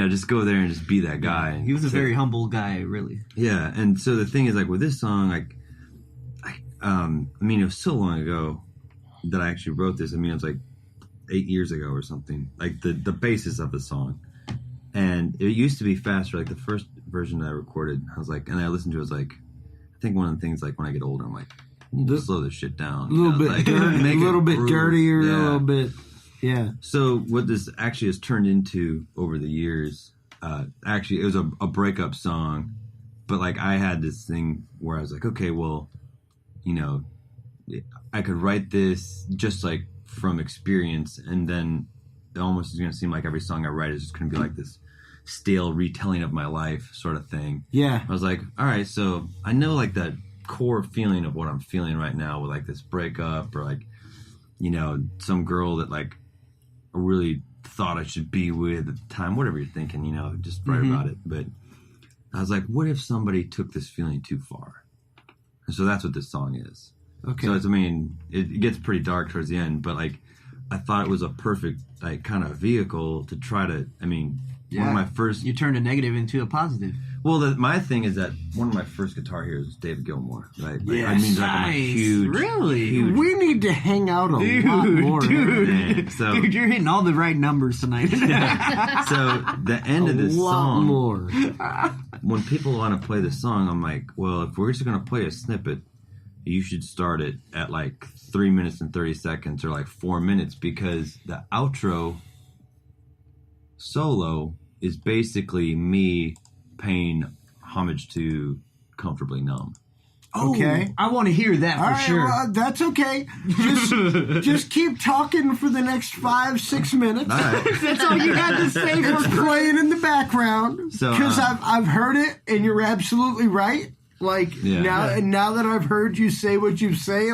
just go there and just be that guy. He was a very humble guy, really. Yeah. And so the thing is, like, with this song, it was so long ago that I actually wrote this. It was like 8 years ago or something. Like, the basis of the song. And it used to be faster. Like the first version that I recorded, I was like, and I listened to it, I was like, I think one of the things, like when I get older, I'm like, I need to slow this shit down. A little bit dirtier, a little bit, yeah. So what this actually has turned into over the years, actually it was a breakup song, but like I had this thing where I was like, okay, well, I could write this just like from experience, and then it almost is going to seem like every song I write is just going to be like this stale retelling of my life sort of thing. Yeah. I was like, all right, so I know like that core feeling of what I'm feeling right now with like this breakup, or like, some girl that like I really thought I should be with at the time, whatever you're thinking, just write about it. But I was like, what if somebody took this feeling too far? And so that's what this song is. Okay. So it's, it gets pretty dark towards the end, but like I thought it was a perfect like kind of vehicle to try to, one of my first... You turned a negative into a positive. Well, my thing is that one of my first guitar heroes was David Gilmour, right? Yes. I'm a huge... Really? Huge, we need to hang out a lot more. Dude, you're hitting all the right numbers tonight. So the end of this song... more. When people want to play the song, I'm like, well, if we're just going to play a snippet, you should start it at like 3 minutes and 30 seconds or like 4 minutes, because the outro solo is basically me paying homage to Comfortably Numb. Okay. I want to hear that for sure. Well, that's okay. Just keep talking for the next 5-6 minutes. All right. That's all you had to say. It's playing in the background. Because I've heard it, and you're absolutely right. Like, now that I've heard you say what you say,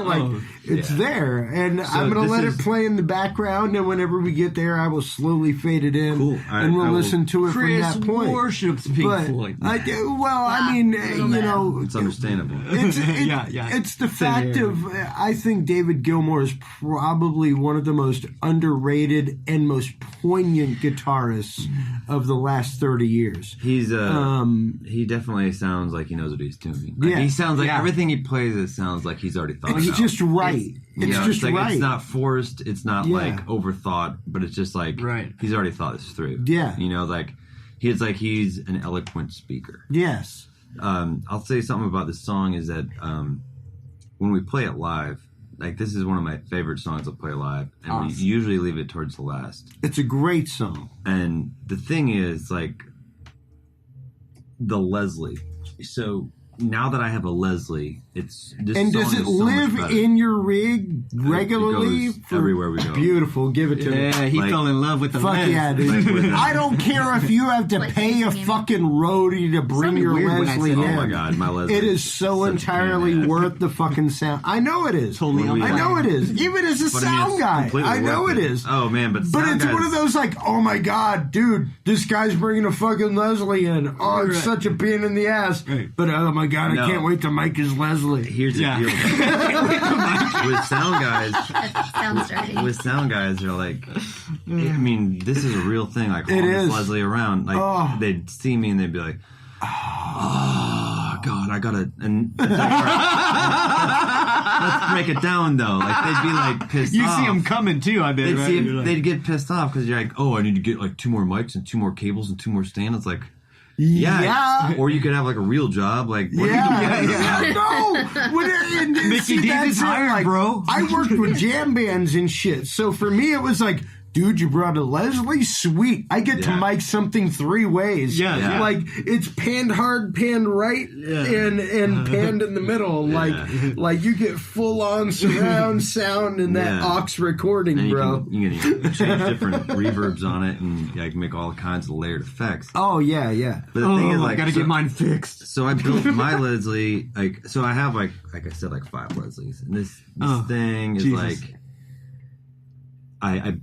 it's there. And so I'm going to let it play in the background, and whenever we get there, I will slowly fade it in, and we'll listen to it from that point. Chris worships Pink Floyd. It's understandable. It's the fact of, I think David Gilmour is probably one of the most underrated and most poignant guitarists of the last 30 years. He's he definitely sounds like he knows what he's doing. Like, he sounds like everything he plays. It sounds like he's already thought. It's about. Just right. It's right. It's not forced. It's not like overthought. But it's just like he's already thought this through. Yeah. He's an eloquent speaker. Yes. I'll say something about this song is that when we play it live, like this is one of my favorite songs to play live, and we usually leave it towards the last. It's a great song. And the thing is, like, the Leslie. So now that I have a Leslie, this and does it live in your rig regularly? It goes everywhere we go. Beautiful. Give it to me. Yeah, he fell in love with the fuck Les. Yeah, dude. I don't care if you have to pay a fucking roadie to bring your Leslie in. Oh my god, my Leslie. It is so entirely worth the fucking sound. I know it is. Totally. I know it is. Even as a sound guy, I know it is. Oh man, but it's one of those like, oh my god, dude, this guy's bringing a fucking Leslie in. Oh, it's such a pain in the ass. But oh my god, I can't wait to mic his Leslie. Here's the deal. With sound guys, they're like, this is a real thing. Like, this Leslie around, like, they'd see me and they'd be like, oh God, I gotta. And it's like, all right, let's break it down though. Like they'd be like pissed You off. see them coming too, I bet. They'd get pissed off because you're like, oh, I need to get like 2 more mics and 2 more cables and 2 more stands. It's like, yeah. Or you could have like a real job. Like, what are you doing? No. Mickey D is hired, bro. I worked with jam bands and shit. So for me, it was like, dude, you brought a Leslie? Sweet. I get to mic something 3 ways. Yeah. Like, it's panned hard, panned right, and panned in the middle. Like you get full-on surround sound in that aux recording, and bro. You can change different reverbs on it and like make all kinds of layered effects. Oh, yeah. But the thing is, I gotta get mine fixed. So I built my Leslie, so I have like I said, like 5 Leslies. And this thing is Jesus. like, I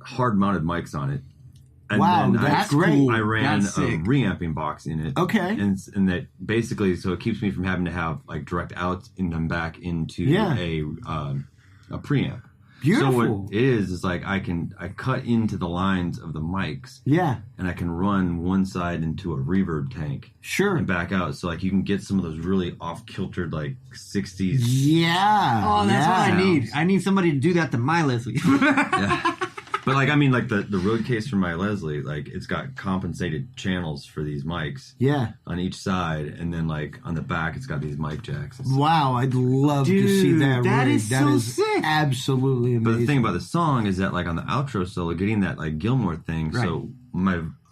hard mounted mics on it. And Wow, then that's great. I ran a That's sick. reamping box in it. Okay. And that basically, so it keeps me from having to have like direct outs and then back into a preamp. Beautiful. So what it is like I cut into the lines of the mics. Yeah. And I can run one side into a reverb tank. Sure. And back out. So like you can get some of those really off-kiltered like 60s. Yeah. Oh, that's what I need. Sounds. I need somebody to do that to my Leslie. Yeah. But like, I mean, like the road case for my Leslie, like it's got compensated channels for these mics. Yeah. On each side, and then like on the back, it's got these mic jacks. Wow, I'd love to see that. that rig. is That so is sick. absolutely amazing. But the thing about the song is that like on the outro solo, getting that like Gilmore thing. Right. So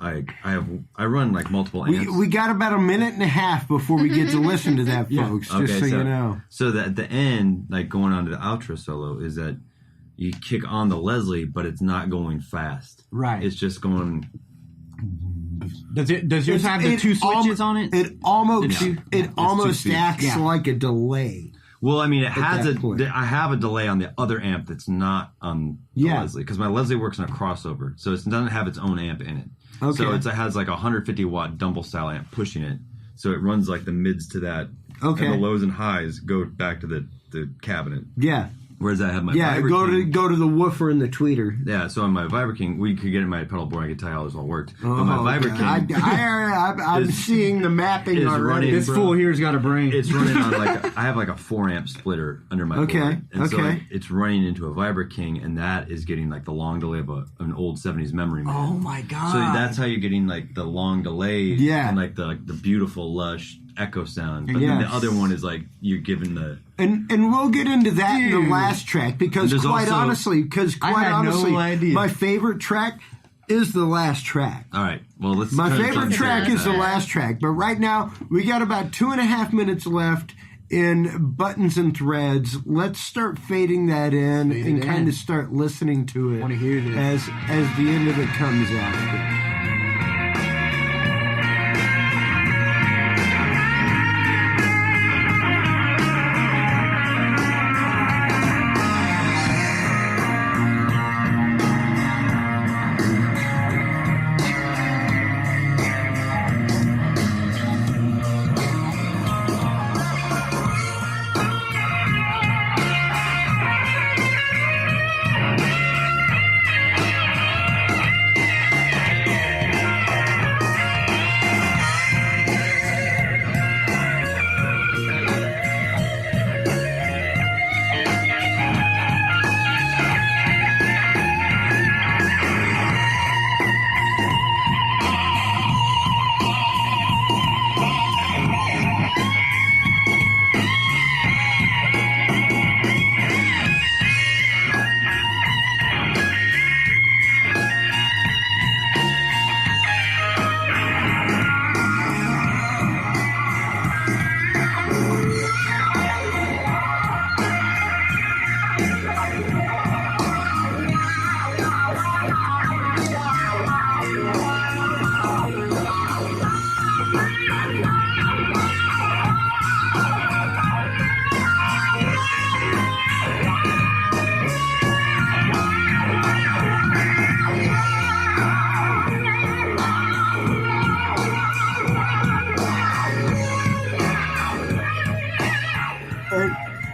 I run like multiple amps. we got about a minute and a half before we get to listen to that, folks. Just so you know. So that at the end, like going on to the outro solo, is that you kick on the Leslie, but it's not going fast. Right. It's just going. Does yours have the 2 switches on it? It almost Yeah. it almost 2 speeds. acts Yeah. like a delay. Well, I mean, it has that point. I have a delay on the other amp that's not on the Leslie, because my Leslie works on a crossover, so it doesn't have its own amp in it. Okay. So it has like a 150 watt Dumble style amp pushing it, so it runs like the mids to that, Okay. and the lows and highs go back to the cabinet. Yeah. Whereas I have my Yeah, Viber go King. to the woofer and the tweeter. Yeah, so on my Viber King, we could get in my pedal board. I could tell you how this all worked. But my Viber God. King I'm seeing the mapping is already. running- This fool here's got a brain. it's running on like I have like a 4 amp splitter under my Okay, board, and so okay. like, it's running into a Viber King, and that is getting like the long delay of an old 70s memory man. Oh my god. So that's how you're getting like the long delay, Yeah. and like the beautiful lush echo sound. But Yes. then the other one is like you're giving the And we'll get into that in the Dude. last track because And there's quite also- honestly, I had no idea. my favorite track is the last track. all right. Well, let's. My try to favorite jump track into is the that. last track, but right now we got about 2.5 minutes left in Buttons and Threads. Let's start fading that in Fade and it kind in. of start listening to it Wanna hear this. as the end of it comes out.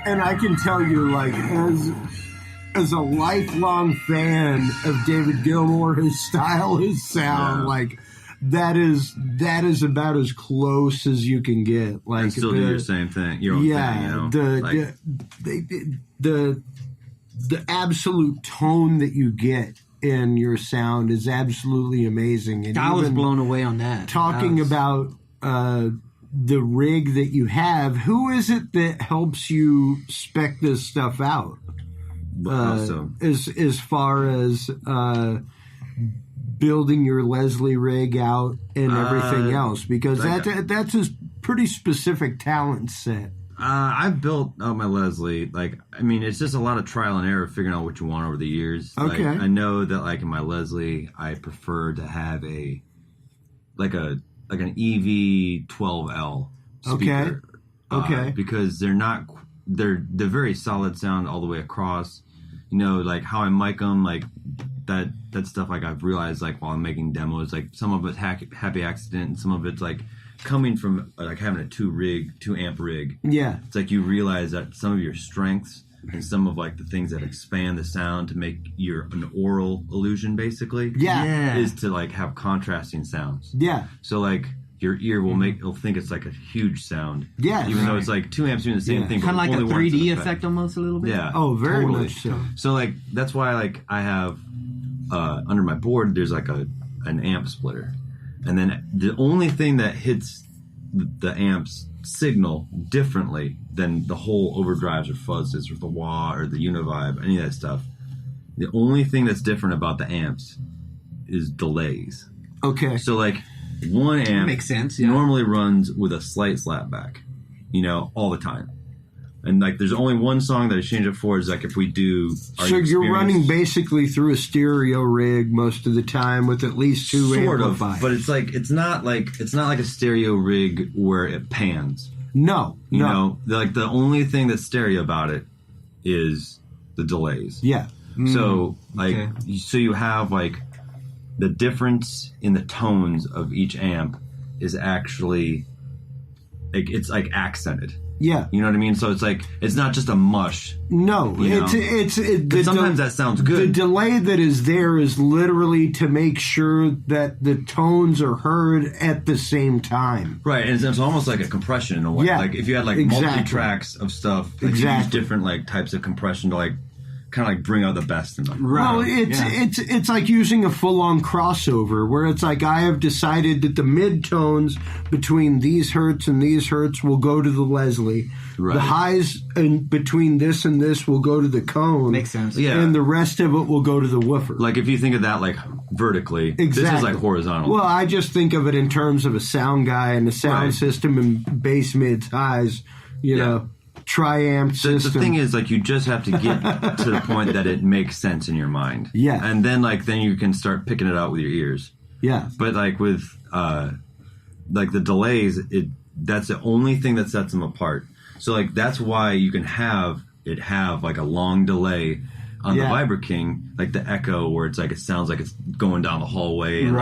And I can tell you, like, as a lifelong fan of David Gilmour, his style, his sound, Yeah. like, that is about as close as you can get. Like, and still do your same thing. Your own thing, the absolute tone that you get in your sound is absolutely amazing. And I was blown away on that. Talking about the rig that you have, who is it that helps you spec this stuff out? As far as building your Leslie rig out and everything else, because that's a pretty specific talent set. I've built out my Leslie. Like, I mean, it's just a lot of trial and error figuring out what you want over the years. Okay. Like, I know that, like, in my Leslie, I prefer to have an EV12L speaker. Okay. Because they're very solid sound all the way across. You know, like how I mic them, like that stuff. Like, I've realized, like, while I'm making demos, like, some of it's happy accident, and some of it's like coming from like having a 2 amp rig. Yeah. It's like you realize that some of your strengths and some of like the things that expand the sound to make an aural illusion, basically. Yeah. Is to like have contrasting sounds. Yeah. So like your ear it'll think it's like a huge sound. Yeah. Even though it's like 2 amps doing the same thing. Kind of like a only one 3D effect. effect almost a little bit. Yeah. Oh, very totally. much so. So like that's why like I have under my board there's like an amp splitter. And then the only thing that hits the amp's signal differently than the whole overdrives or fuzzes or the wah or the univibe, any of that stuff, the only thing that's different about the amps is delays. Okay. So like one amp makes sense, yeah. normally runs with a slight slapback, all the time. And like there's only one song that I change it for is like if we do So you're running basically through a stereo rig most of the time with at least 2 amplifiers. but it's not like a stereo rig where it pans. No. Like the only thing that's stereo about it is the delays. Yeah. So like so you have like the difference in the tones of each amp is actually like it's like accented. Yeah. You know what I mean? So it's like it's not just a mush. No, Sometimes that sounds good. The delay that is there is literally to make sure that the tones are heard at the same time. Right, and it's almost like a compression in a way. Yeah, like if you had like multi-tracks of stuff, like you use different like types of compression to like kind of like bring out the best in them. Right. Well, it's like using a full-on crossover where it's like I have decided that the mid-tones between these hertz and these hertz will go to the Leslie. Right. The highs between this and this will go to the cone. Makes sense. Yeah. And the rest of it will go to the woofer. Like if you think of that like vertically, this is like horizontal. Well, I just think of it in terms of a sound guy and a sound system and bass, mids, highs, you know. Triamp system. The thing is, like, you just have to get to the point that it makes sense in your mind. Yeah. And then you can start picking it out with your ears. Yeah. But, like, with, like, the delays, that's the only thing that sets them apart. So, like, that's why you can have, like, a long delay on the Vibra King, like the echo, where it's like, it sounds like it's going down the hallway and,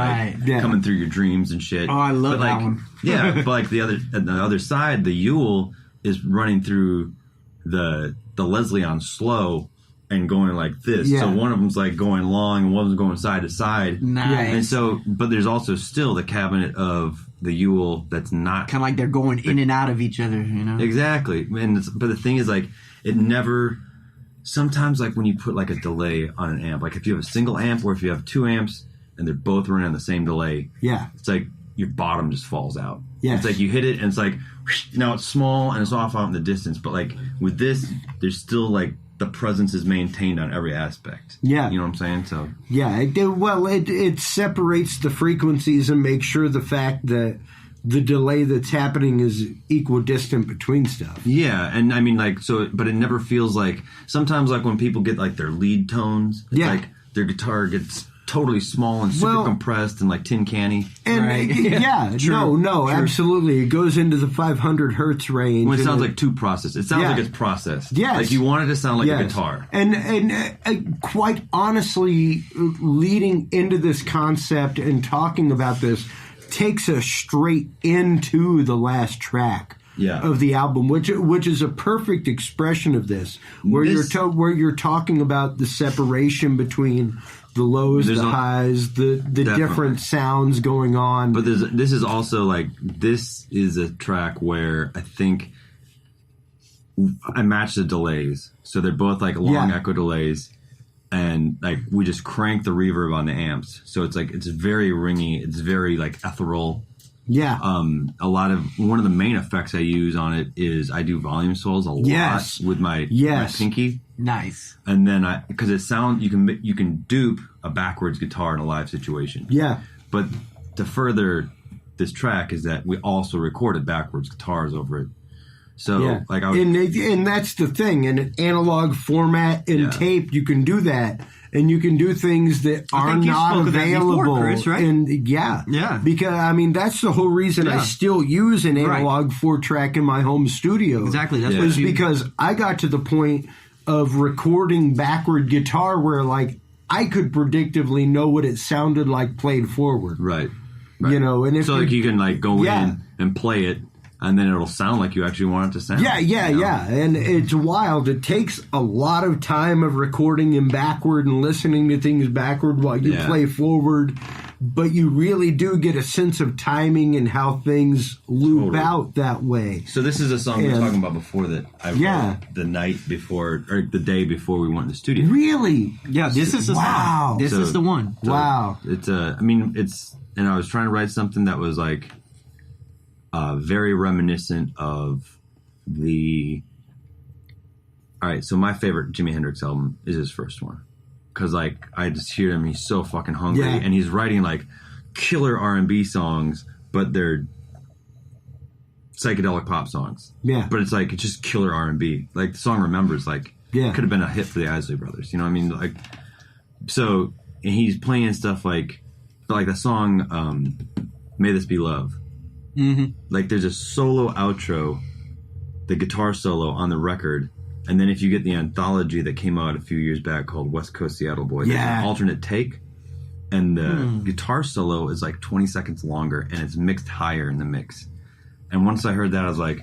coming through your dreams and shit. Oh, I love that one. Yeah, but, like, on the other side, the Yule is running through the Leslie on slow and going like this. So one of them's like going long and one of them's going side to side. Nice. And so, but there's also still the cabinet of the Yule that's not kind of like they're going in and out of each other, Exactly. But the thing is, like, it never. Sometimes, like when you put like a delay on an amp, like if you have a single amp or if you have 2 amps and they're both running on the same delay, it's like your bottom just falls out. It's like you hit it and it's like, now it's small and it's off out in the distance. But like with this, there's still like the presence is maintained on every aspect. Yeah. You know what I'm saying? So it separates the frequencies and makes sure the fact that the delay that's happening is equidistant between stuff. Yeah, and I mean like but it never feels like sometimes like when people get like their lead tones, it's like their guitar gets totally small and super compressed and like tin canny. And True. Absolutely. It goes into the 500 hertz range. When it sounds like too processed. It sounds like it's processed. Yes. Like you want it to sound like a guitar. And quite honestly, leading into this concept and talking about this takes us straight into the last track. of the album, which is a perfect expression of this, where you're talking about the separation between the lows, the highs, the different sounds going on. But this is also like, this is a track where I think I match the delays, so they're both like long echo delays. And like we just crank the reverb on the amps, so it's like it's very ringy, it's very like ethereal. Yeah. One of the main effects I use on it is I do volume swells a lot with my pinky. Nice. And then because it sounds, you can dupe a backwards guitar in a live situation. Yeah. But to further this track is that we also recorded backwards guitars over it. So like and that's the thing, in an analog format and tape, you can do that, and you can do things that are not available. Before, Chris, right? And because I mean that's the whole reason I still use an analog 4-track in my home studio. Exactly, that's was because I got to the point of recording backward guitar where like I could predictively know what it sounded like played forward. Right. You know, and if so like you can like go in and play it. And then it'll sound like you actually want it to sound. Yeah. And it's wild. It takes a lot of time of recording in backward and listening to things backward while you play forward. But you really do get a sense of timing and how things loop out that way. So this is a song we were talking about before that I wrote the night before, or the day before we went in the studio. Really? Yeah, this is the song. This is the one. So wow. It's and I was trying to write something that was like, very reminiscent of the... All right, so my favorite Jimi Hendrix album is his first one. Because, like, I just hear him, he's so fucking hungry. Yeah. And he's writing, like, killer R&B songs, but they're psychedelic pop songs. Yeah. But it's, like, it's just killer R&B. Like, the song Remembers, like, could have been a hit for the Isley Brothers. You know what I mean? Like, so, and he's playing stuff like the song May This Be Love. Mm-hmm. Like there's a solo outro, the guitar solo on the record, and then if you get the anthology that came out a few years back called West Coast Seattle Boy, there's an alternate take, and the guitar solo is like 20 seconds longer, and it's mixed higher in the mix. And once I heard that, I was like,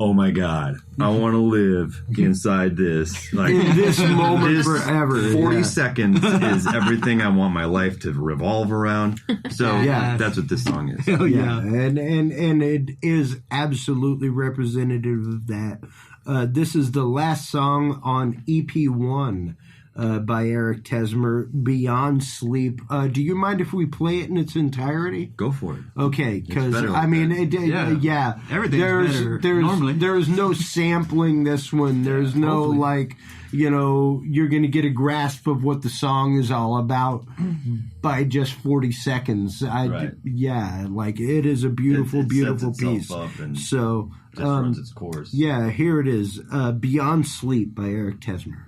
oh my God, I want to live inside this. Like in this moment forever. 40 seconds is everything I want my life to revolve around. So that's what this song is. And it is absolutely representative of that. This is the last song on EP1 by Eric Tessmer, Beyond Sleep. Do you mind if we play it in its entirety? Go for it. Okay, because I mean, everything's better normally. There's no sampling this one. There's no like, you know, you're going to get a grasp of what the song is all about by just 40 seconds. Like it is a beautiful, beautiful piece. So just runs its course. Yeah, here it is, Beyond Sleep by Eric Tessmer.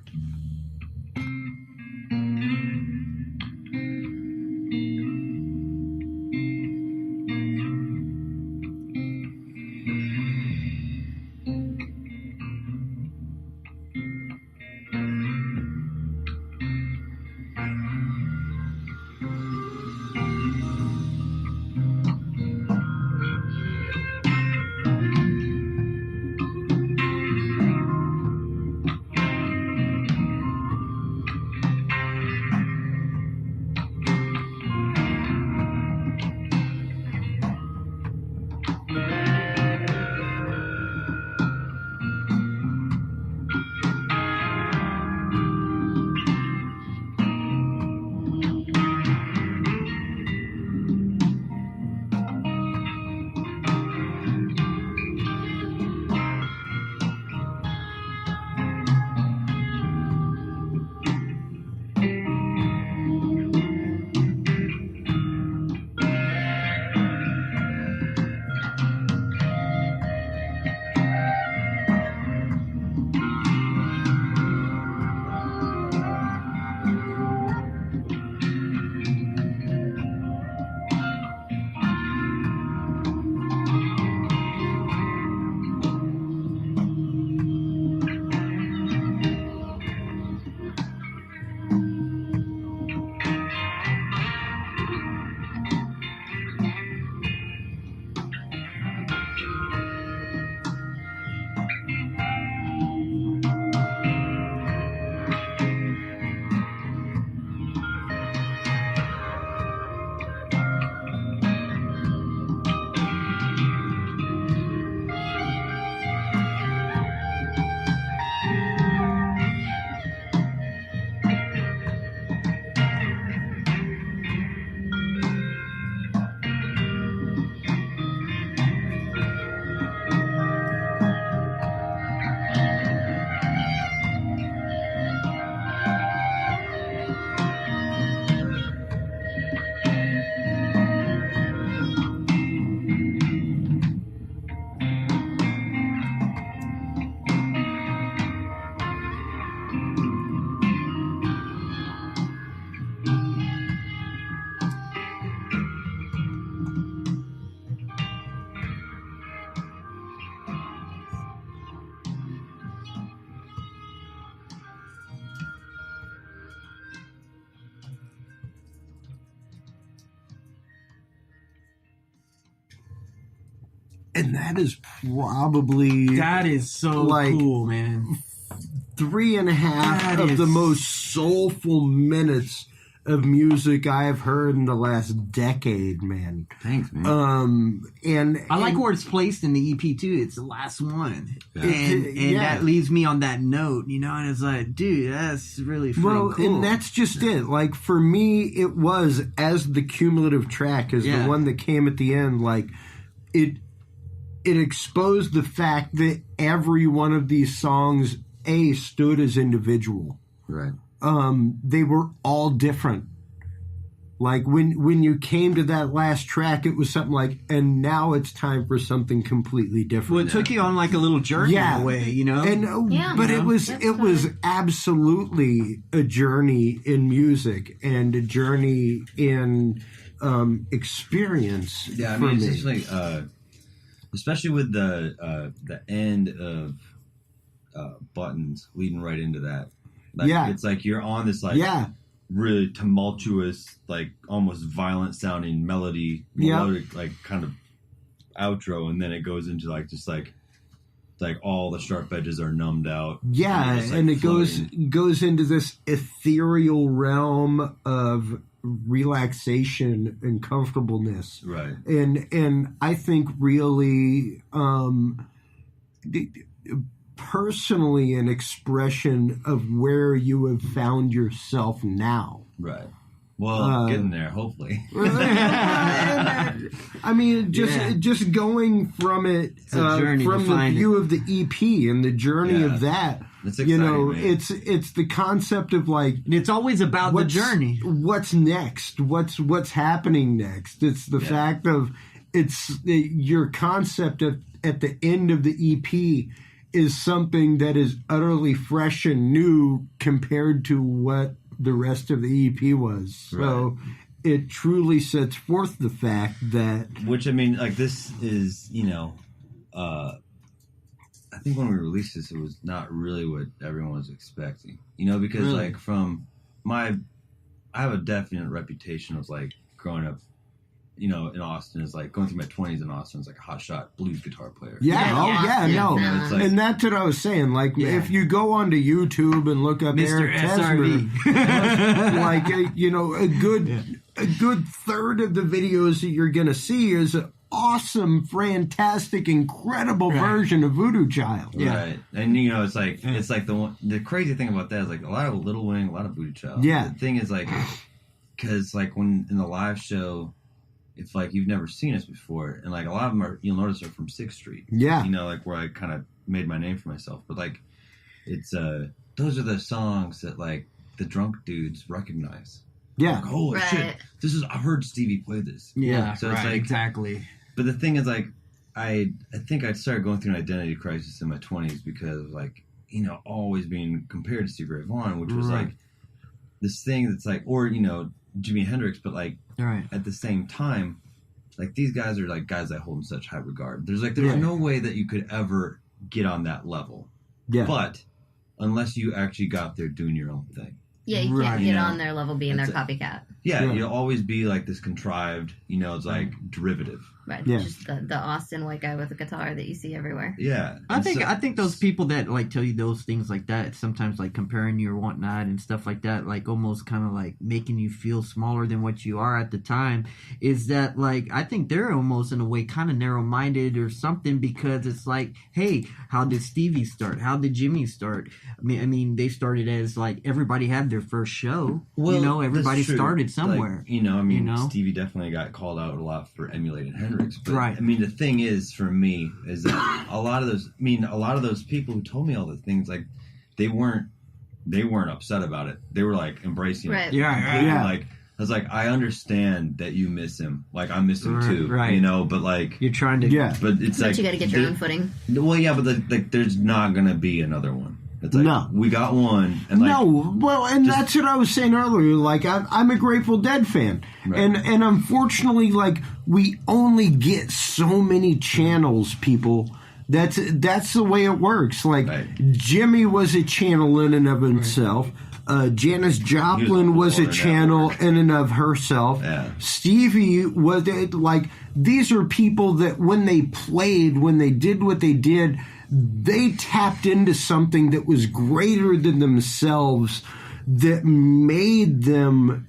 And that is probably That is so like, cool, man. 3.5 of the most soulful minutes of music I've heard in the last decade, man. Thanks, man. And I like where it's placed in the EP too. It's the last one, Yeah. and that leaves me on that note, you know. And it's like, dude, that's really cool. and that's just it. Like for me, it was as the cumulative track, as the one that came at the end. Like it exposed the fact that every one of these songs stood as individual. Right. They were all different. Like when you came to that last track, it was something like, and now it's time for something completely different. Well, it took you on like a little journey in a way, you know. And but it was absolutely a journey in music and a journey in experience. Yeah, I for mean, me. it's just like, especially with the end of Buttons leading right into that. Like, it's like you're on this like really tumultuous, like almost violent sounding melodic, like kind of outro, and then it goes into like just like all the sharp edges are numbed out. Yeah, just, like, and it floating. goes into this ethereal realm of relaxation and comfortableness. Right. And I think really personally an expression of where you have found yourself now. Right. Well, getting there, hopefully. I mean, just going from it, journey from the view of the EP and the journey of that. It's exciting, man. It's the concept of like, And it's always about the journey. What's next? What's happening next? It's the fact of your concept at the end of the EP is something that is utterly fresh and new compared to what the rest of the EP was. So it truly sets forth the fact that... Which, I mean, like, this is, I think when we released this, it was not really what everyone was expecting. Because, like, I have a definite reputation of, like, growing up, in Austin, is like going through my 20s in Austin is like a hotshot blues guitar player. And that's what I was saying. Like, if you go onto YouTube and look up Mr. Eric Tessmer, like, a good third of the videos that you're going to see is an awesome, fantastic, incredible version of Voodoo Child. Right. And, it's like the crazy thing about that is like a lot of Little Wing, a lot of Voodoo Child. Yeah. The thing is like, because like when in the live show, it's like you've never seen us before, and like a lot of them you'll notice are from 6th Street. Yeah, like where I kind of made my name for myself. But like, it's those are the songs that like the drunk dudes recognize. Yeah, like, holy shit, I've heard Stevie play this. Yeah, so it's like exactly. But the thing is, like, I think I started going through an identity crisis in my 20s because of like always being compared to Stevie Ray Vaughan, which was like this thing that's like, or Jimi Hendrix, but like at the same time, like these guys are like guys I hold in such high regard. There's no way that you could ever get on that level. Yeah. But unless you actually got there doing your own thing. Yeah, you can't get on their level being their copycat. Yeah, you'll always be like this contrived, it's like derivative. Right. Yeah. Just the Austin white guy with a guitar that you see everywhere. Yeah. I think those people that like tell you those things like that, sometimes like comparing you or whatnot and stuff like that, like almost kind of like making you feel smaller than what you are at the time, is that like I think they're almost in a way kind of narrow minded or something, because it's like, hey, how did Stevie start? How did Jimmy start? I mean, they started as like everybody had their first show. Well, everybody started somewhere. Like, Stevie definitely got called out a lot for emulating Hendrix. But, I mean, the thing is, for me, is that a lot of those people who told me all the things, like, they weren't upset about it. They were, like, embracing it. Yeah. Like, I was like, I understand that you miss him. Like, I miss him too. Right. But, like... You're trying to... Yeah. But it's but like... you gotta get your own footing. Well, yeah, but, there's not gonna be another one. It's like, we got one. And like, that's what I was saying earlier. Like, I'm a Grateful Dead fan. Right. And unfortunately, like, we only get so many channels, people. That's the way it works. Like, Jimmy was a channel in and of himself. Janis Joplin was a channel in and of herself. Yeah. Stevie was like, these are people that when they played, when they did what they did, they tapped into something that was greater than themselves, that made them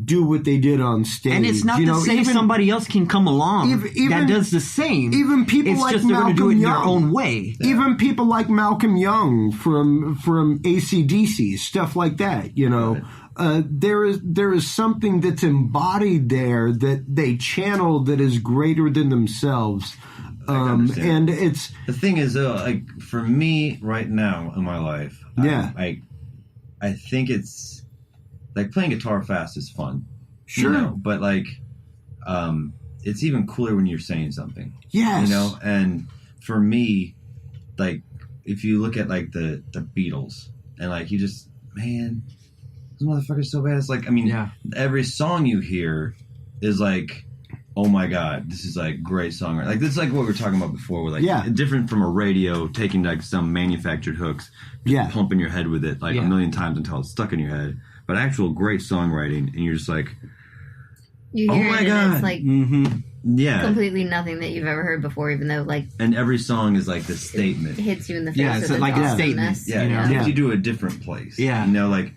do what they did on stage. And it's not to say somebody else can come along that does the same. Even people it's like just they're Malcolm going to do it in Young. their own way. Yeah. Even people like Malcolm Young from AC/DC, stuff like that. You know, right. There is something that's embodied there that they channel that is greater than themselves. And it's the thing is, though, like for me right now in my life, I think it's like playing guitar fast is fun, sure, you know, but like, it's even cooler when you're saying something, yes, you know. And for me, like if you look at like the Beatles and like you just this motherfucker's so bad. It's like, I mean, every song you hear is like, oh my God, this is like great songwriting. Like this is like what we were talking about before. Where like different from a radio, taking like some manufactured hooks, pumping your head with it like a million times until it's stuck in your head. But actual great songwriting, and you're just like, you hear my God, it's like completely nothing that you've ever heard before, even though like, and every song is like the statement. It hits you in the face. It's like a statement. It takes you to a different place. You know, like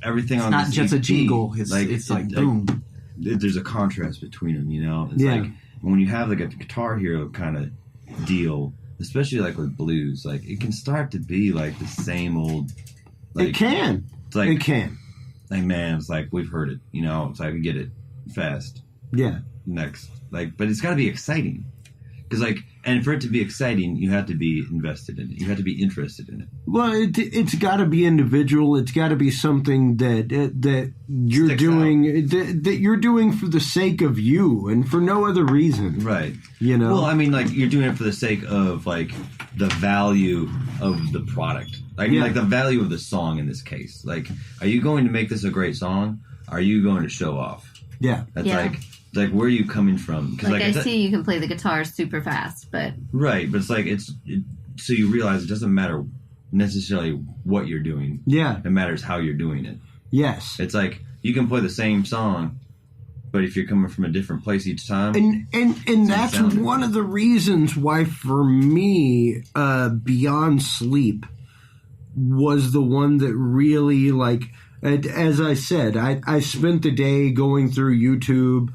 everything it's on not this just EP, a jingle. It's like boom. There's a contrast between them, you know. It's like when you have like a Guitar Hero kind of deal, especially like with blues, like it can start to be like the same old. Like, it can. It's like, it can. Like man, it's like we've heard it, you know. It's like we get it fast. Yeah. Next, like, but it's got to be exciting, because like, and for it to be exciting, you have to be invested in it. You have to be interested in it. Well, it's got to be individual. It's got to be something that you're Sticks doing that you're doing for the sake of you and for no other reason. Right. You know. Well, I mean, like you're doing it for the sake of like the value of the product. Like, like the value of the song in this case. Like, are you going to make this a great song? Are you going to show off? Yeah. That's like where are you coming from? Like I see you can play the guitar super fast, but right, but it's like so you realize it doesn't matter necessarily what you're doing. Yeah. It matters how you're doing it. Yes. It's like you can play the same song, but if you're coming from a different place each time, and that's one of the reasons why for me, Beyond Sleep was the one that really, like, as I said, I spent the day going through YouTube,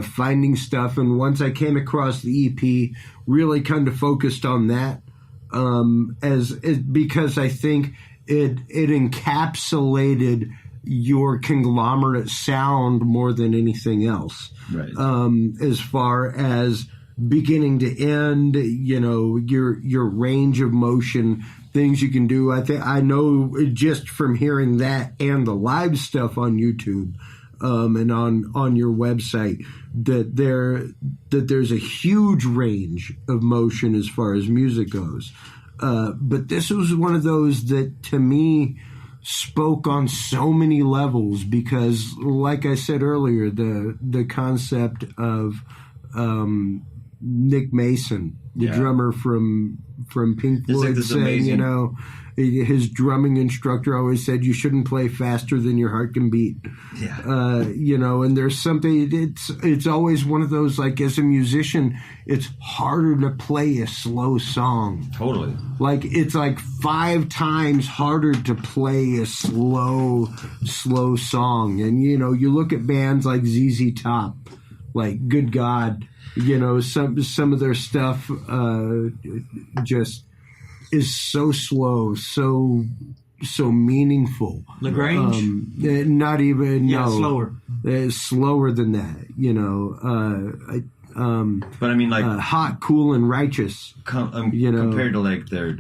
finding stuff, and once I came across the EP, really kind of focused on that, because I think it encapsulated your conglomerate sound more than anything else. Right. As far as beginning to end, you know, your range of motion, things you can do. I know just from hearing that and the live stuff on YouTube, and on your website, that there's a huge range of motion as far as music goes. But this was one of those that to me spoke on so many levels, because like I said earlier, the concept of Nick Mason, the drummer from Pink Floyd, saying, amazing. You know, his drumming instructor always said you shouldn't play faster than your heart can beat. Yeah. You know, and there's something, it's always one of those, like, as a musician, it's harder to play a slow song. Totally. Like, it's like 5 times harder to play a slow song. And, you know, you look at bands like ZZ Top, like, good God, you know, some of their stuff just is so slow, so meaningful. LaGrange? Not even, slower. Slower than that, you know. But I mean, like, Hot, Cool, and Righteous. You know, compared to like their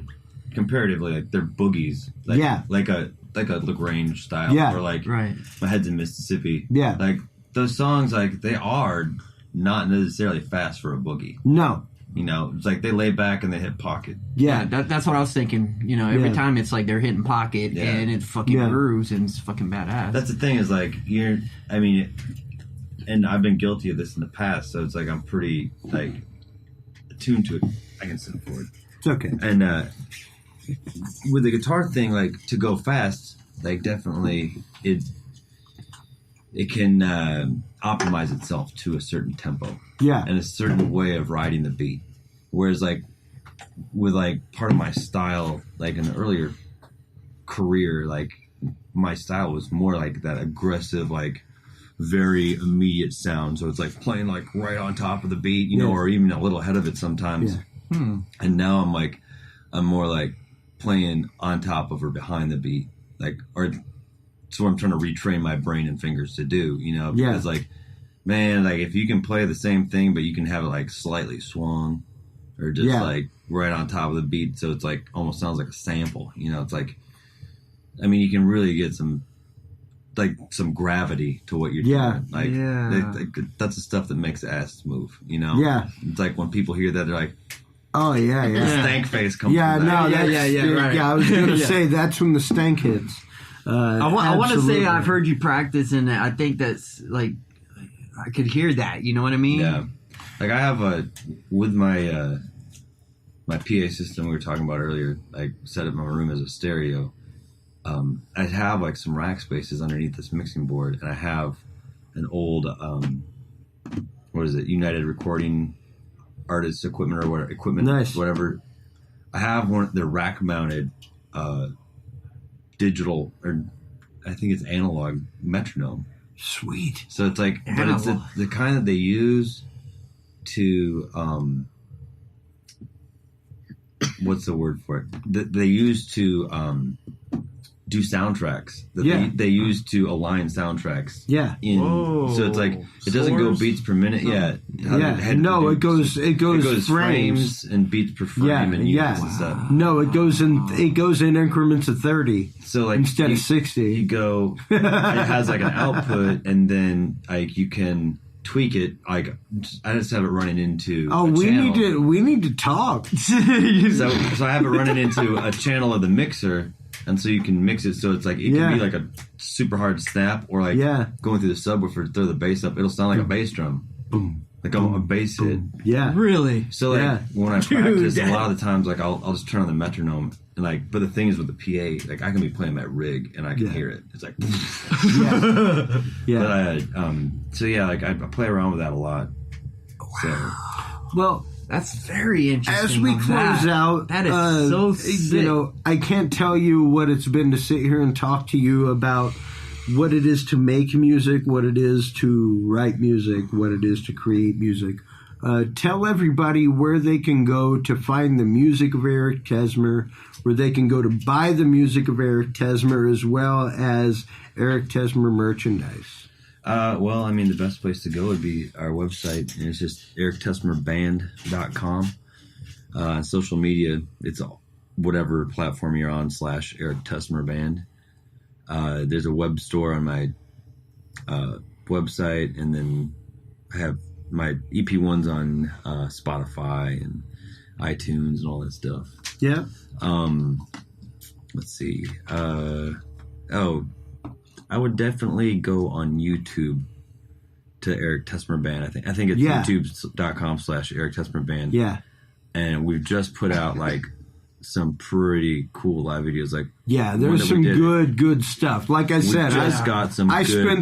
boogies, like a LaGrange style, or like My Head's in Mississippi. Yeah, like those songs, like they are not necessarily fast for a boogie. No. You know, it's like they lay back and they hit pocket. Yeah, that's what I was thinking. You know, every time it's like they're hitting pocket and it fucking grooves and it's fucking badass. That's the thing, is like and I've been guilty of this in the past, so it's like I'm pretty like attuned to it. I can sit forward. It's okay. And with the guitar thing, like to go fast, like definitely it can optimize itself to a certain tempo. Yeah. And a certain way of riding the beat. Whereas like with like part of my style, like in the earlier career, like my style was more like that aggressive, like very immediate sound. So it's like playing like right on top of the beat, you know, or even a little ahead of it sometimes. Yeah. And now I'm more like playing on top of or behind the beat, like, or so I'm trying to retrain my brain and fingers to do, you know, because like, man, like if you can play the same thing, but you can have it like slightly swung or just like right on top of the beat. So it's like almost sounds like a sample, you know, it's like, I mean, you can really get some gravity to what you're doing. Like, that's the stuff that makes the ass move, you know? Yeah. It's like when people hear that, they're like, oh, yeah. the stank face comes Yeah, from that. no, right. Yeah, I was going to say that's when the stank hits. I want to say I've heard you practice, and I think that's like I could hear that. You know what I mean? Yeah. Like I have with my my PA system we were talking about earlier. I set up my room as a stereo. I have like some rack spaces underneath this mixing board, and I have an old United Recording Artists equipment or whatever whatever. I have one the rack mounted digital, or I think it's analog metronome. Sweet. So it's like, but it's the kind that they use to what's the word for it? That they use to do soundtracks. They use to align soundtracks. Yeah. So it's like it doesn't go beats per minute. Yeah. No, it goes frames and beats per frame and units and stuff. No, it goes in increments of 30. So like instead of 60. You go it has like an output, and then like you can tweak it. Like I just have it running into we need to talk. so I have it running into a channel of the mixer. And so you can mix it so it's like, it can be like a super hard snap, or like going through the subwoofer to throw the bass up. It'll sound like a bass drum. Boom. Like a bass hit. Yeah. Really? So like when I practice, a lot of the times like I'll just turn on the metronome, and like, but the thing is with the PA, like I can be playing that rig and I can hear it. It's like, But like I play around with that a lot. So. Well, that's very interesting. As we close out, that is so sick. You know, I can't tell you what it's been to sit here and talk to you about what it is to make music, what it is to write music, what it is to create music. Tell everybody where they can go to find the music of Eric Tessmer, where they can go to buy the music of Eric Tessmer, as well as Eric Tessmer merchandise. Well, I mean, the best place to go would be our website, and it's just erictessmerband.com. Social media, it's whatever platform you're on / Eric Tessmer Band. There's a web store on my website, and then I have my EP1s on Spotify and iTunes and all that stuff. Yeah. Let's see. I would definitely go on YouTube to Eric Tessmer Band. I think it's youtube.com / Eric Tessmer Band. Yeah. And we've just put out like some pretty cool live videos. Like there's some good stuff. Like I said, I spent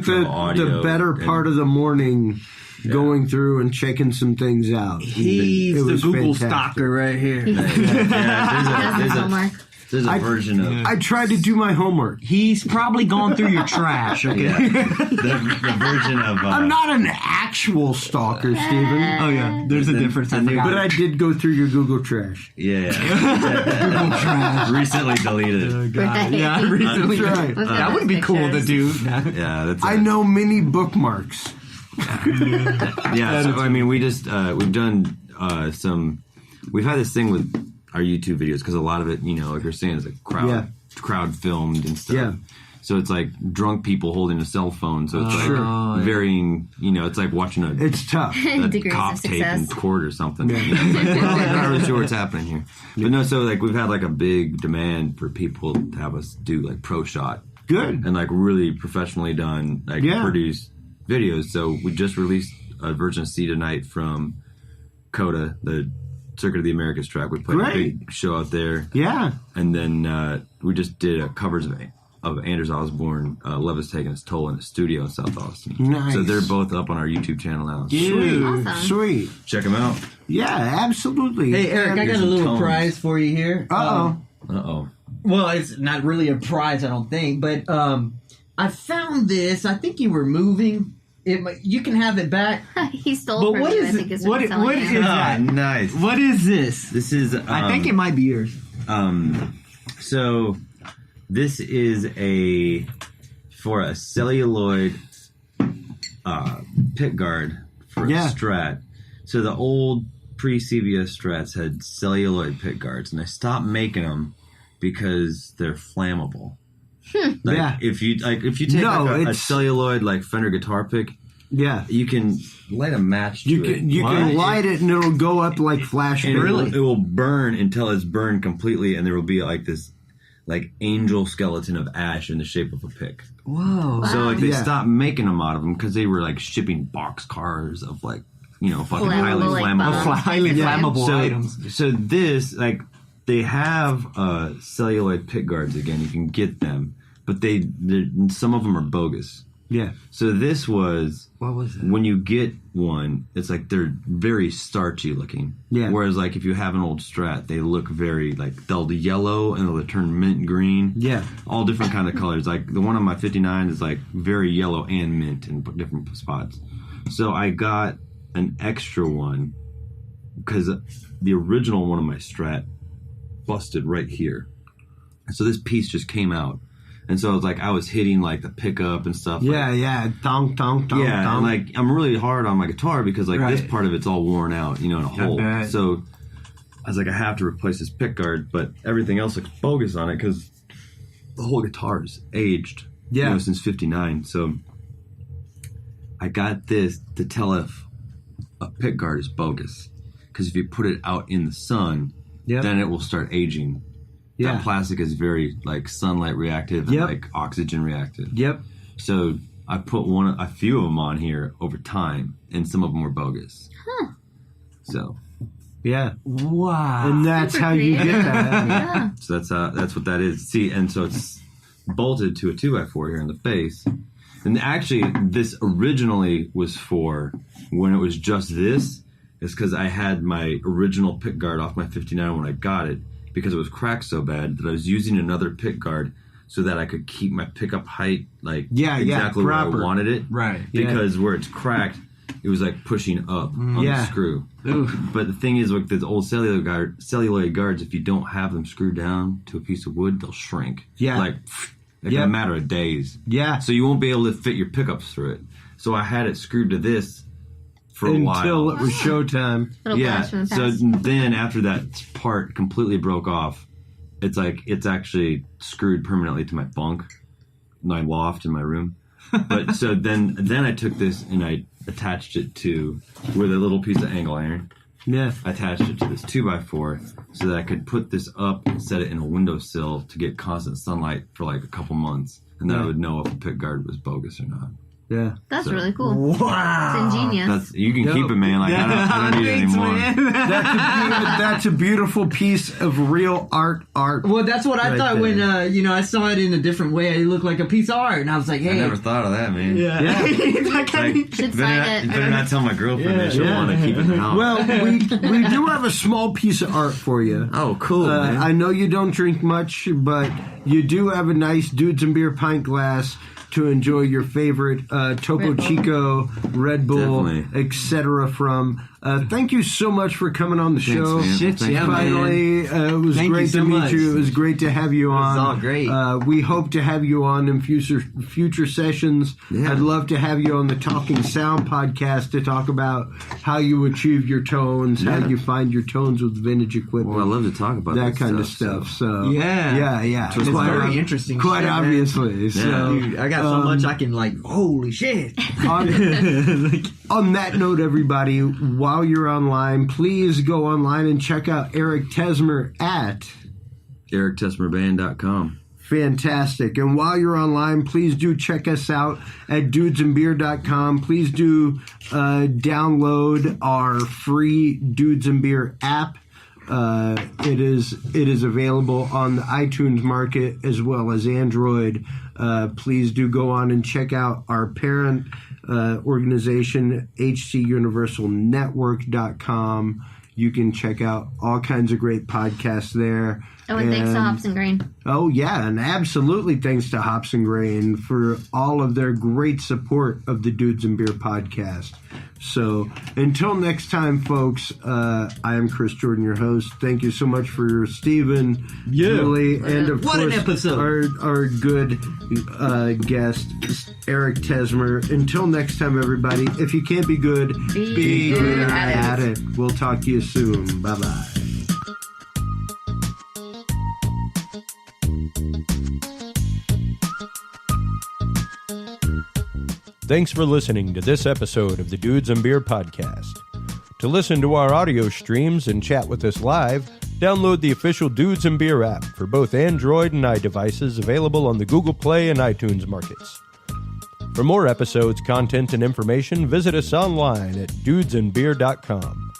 the better part of the morning going through and checking some things out. He's the Google stalker right here. There's a version of... I tried to do my homework. He's probably gone through your trash, okay? The version of... I'm not an actual stalker, Steven. Oh, yeah. There's a difference. But I did go through your Google trash. Yeah. Google trash. Recently deleted. Oh, God. Yeah, recently. That's right. That would be cool to do. I know many bookmarks. So, I mean, we just... we've done some... We've had this thing with... our YouTube videos, because a lot of it, you know, like you're saying, is like crowd filmed and stuff. Yeah. So it's like drunk people holding a cell phone. So it's varying, you know, it's like watching it's tough. a cop tape in court or something. Yeah. You know, it's like, I'm not really sure what's happening here. But no, so like we've had like a big demand for people to have us do like pro shot. Good. And like really professionally done, like produced videos. So we just released a version of See Tonight from Coda, the Circuit of the Americas track. We played a big show out there. Yeah. And then we just did covers of of Anders Osborne, Love Is Taking Its Toll in the studio in South Austin. Nice. So they're both up on our YouTube channel now. Sweet. Awesome. Sweet. Check them out. Yeah, absolutely. Hey, Eric, I got a some little tones. prize for you here. Uh-oh. Well, it's not really a prize, I don't think, but I found this. I think you were moving. You can have it back. He stole But from what you, is I think it? is what What he's is telling you. that? Nice. What is this? This is... I think it might be yours. So this is for a celluloid pick guard for a Strat. So the old pre-CBS Strats had celluloid pick guards, and I stopped making them because they're flammable. If you take a celluloid like Fender guitar pick, you can light a match to it. You can light it and it'll go up like flash. And it will burn until it's burned completely, and there will be like this angel skeleton of ash in the shape of a pick. Whoa. So they stopped making them out of them because they were shipping box cars of fucking highly flammable items. So this they have celluloid pick guards again. You can get them, but some of them are bogus. Yeah. So this was... What was it? When you get one, it's they're very starchy looking. Yeah. Whereas if you have an old Strat, they look very they'll yellow and they'll turn mint green. Yeah. All different kind of colors. The one on my 59 is very yellow and mint in different spots. So I got an extra one because the original one of my Strat busted right here. So this piece just came out. And so I was hitting the pickup and stuff. Thong, thong, thong, yeah, thong. and I'm really hard on my guitar because this part of it's all worn out, in a hole. So I was I have to replace this pick guard, but everything else looks bogus on it because the whole guitar is aged. Since '59. So I got this to tell if a pick guard is bogus because if you put it out in the sun, then it will start aging. Yeah. That plastic is very sunlight reactive and oxygen reactive. Yep. So I put a few of them on here over time, and some of them were bogus. Huh. So. Yeah. Wow. And that's Super how you get creative. that. Yeah. So that's what that is. See, and so it's bolted to a 2x4 here in the face. And actually, this originally was for when it was just this. It's because I had my original pick guard off my 59 when I got it, because it was cracked so bad that I was using another pick guard so that I could keep my pickup height exactly where I wanted it. Right. Because where it's cracked, it was pushing up on the screw. Oof. But the thing is, with the old celluloid guards, if you don't have them screwed down to a piece of wood, they'll shrink. Yeah. In a matter of days. Yeah. So you won't be able to fit your pickups through it. So I had it screwed to this for a while. Until it was showtime. Little flash from the So past. then after that part completely broke off, it's it's actually screwed permanently to my bunk, my loft in my room. But so then I took this and I attached it to with a little piece of angle iron. Yeah. I attached it to this 2x4 so that I could put this up and set it in a windowsill to get constant sunlight for a couple months, and then I would know if a pick guard was bogus or not. Yeah. That's So- really cool. Wow. It's ingenious. You can keep it, man. I don't need it Thanks, anymore. man. That's a beautiful piece of real art. Well, that's what I Right thought when there. I saw it in a different way. It looked like a piece of art, and I was like, "Hey, I never thought of that, man. yeah." Should sign it. Better not tell my girlfriend that she'll want to keep it out. Well, we do have a small piece of art for you. Oh, cool, man. I know you don't drink much, but you do have a nice Dudes and Beer pint glass to enjoy your favorite Topo Red Bull. Chico, Red Bull, Definitely. etc. from. Thank you so much for coming on the show. man. Shit, Thanks, yeah, man. Finally, it was Thank great you so to meet much. you. It was great to have you on. all great. We hope to have you on in future sessions. Yeah. I'd love to have you on the Talking Sound podcast to talk about how you achieve your tones, how Yeah. you find your tones with vintage equipment. Well, I love to talk about that this kind of stuff. stuff. So Yeah. It's very interesting Quite shit, man. obviously. So, Dude, I got so much I can holy shit. on that note, everybody, while you're online, please go online and check out Eric Tessmer at EricTessmerBand.com. Fantastic. And while you're online, please do check us out at dudesandbeer.com. Please do download our free Dudes and Beer app. It is available on the iTunes market as well as Android. Please do go on and check out our parent organization, HCUniversalNetwork.com. You can check out all kinds of great podcasts there. Oh, and thanks to Hops and Grain. Oh, yeah, and absolutely thanks to Hops and Grain for all of their great support of the Dudes and Beer podcast. So until next time, folks, I am Chris Jordan, your host. Thank you so much for Stephen, Julie, and of What course an episode. our good guest, Eric Tessmer. Until next time, everybody, if you can't be good, Be good at it. We'll talk to you soon. Bye-bye. Thanks for listening to this episode of the Dudes and Beer Podcast. To listen to our audio streams and chat with us live, download the official Dudes and Beer app for both Android and iDevices, available on the Google Play and iTunes markets. For more episodes, content, and information, visit us online at dudesandbeer.com.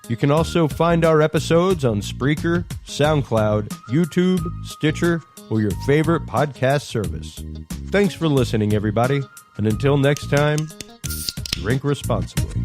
You can also find our episodes on Spreaker, SoundCloud, YouTube, Stitcher, or your favorite podcast service. Thanks for listening, everybody. And until next time, drink responsibly.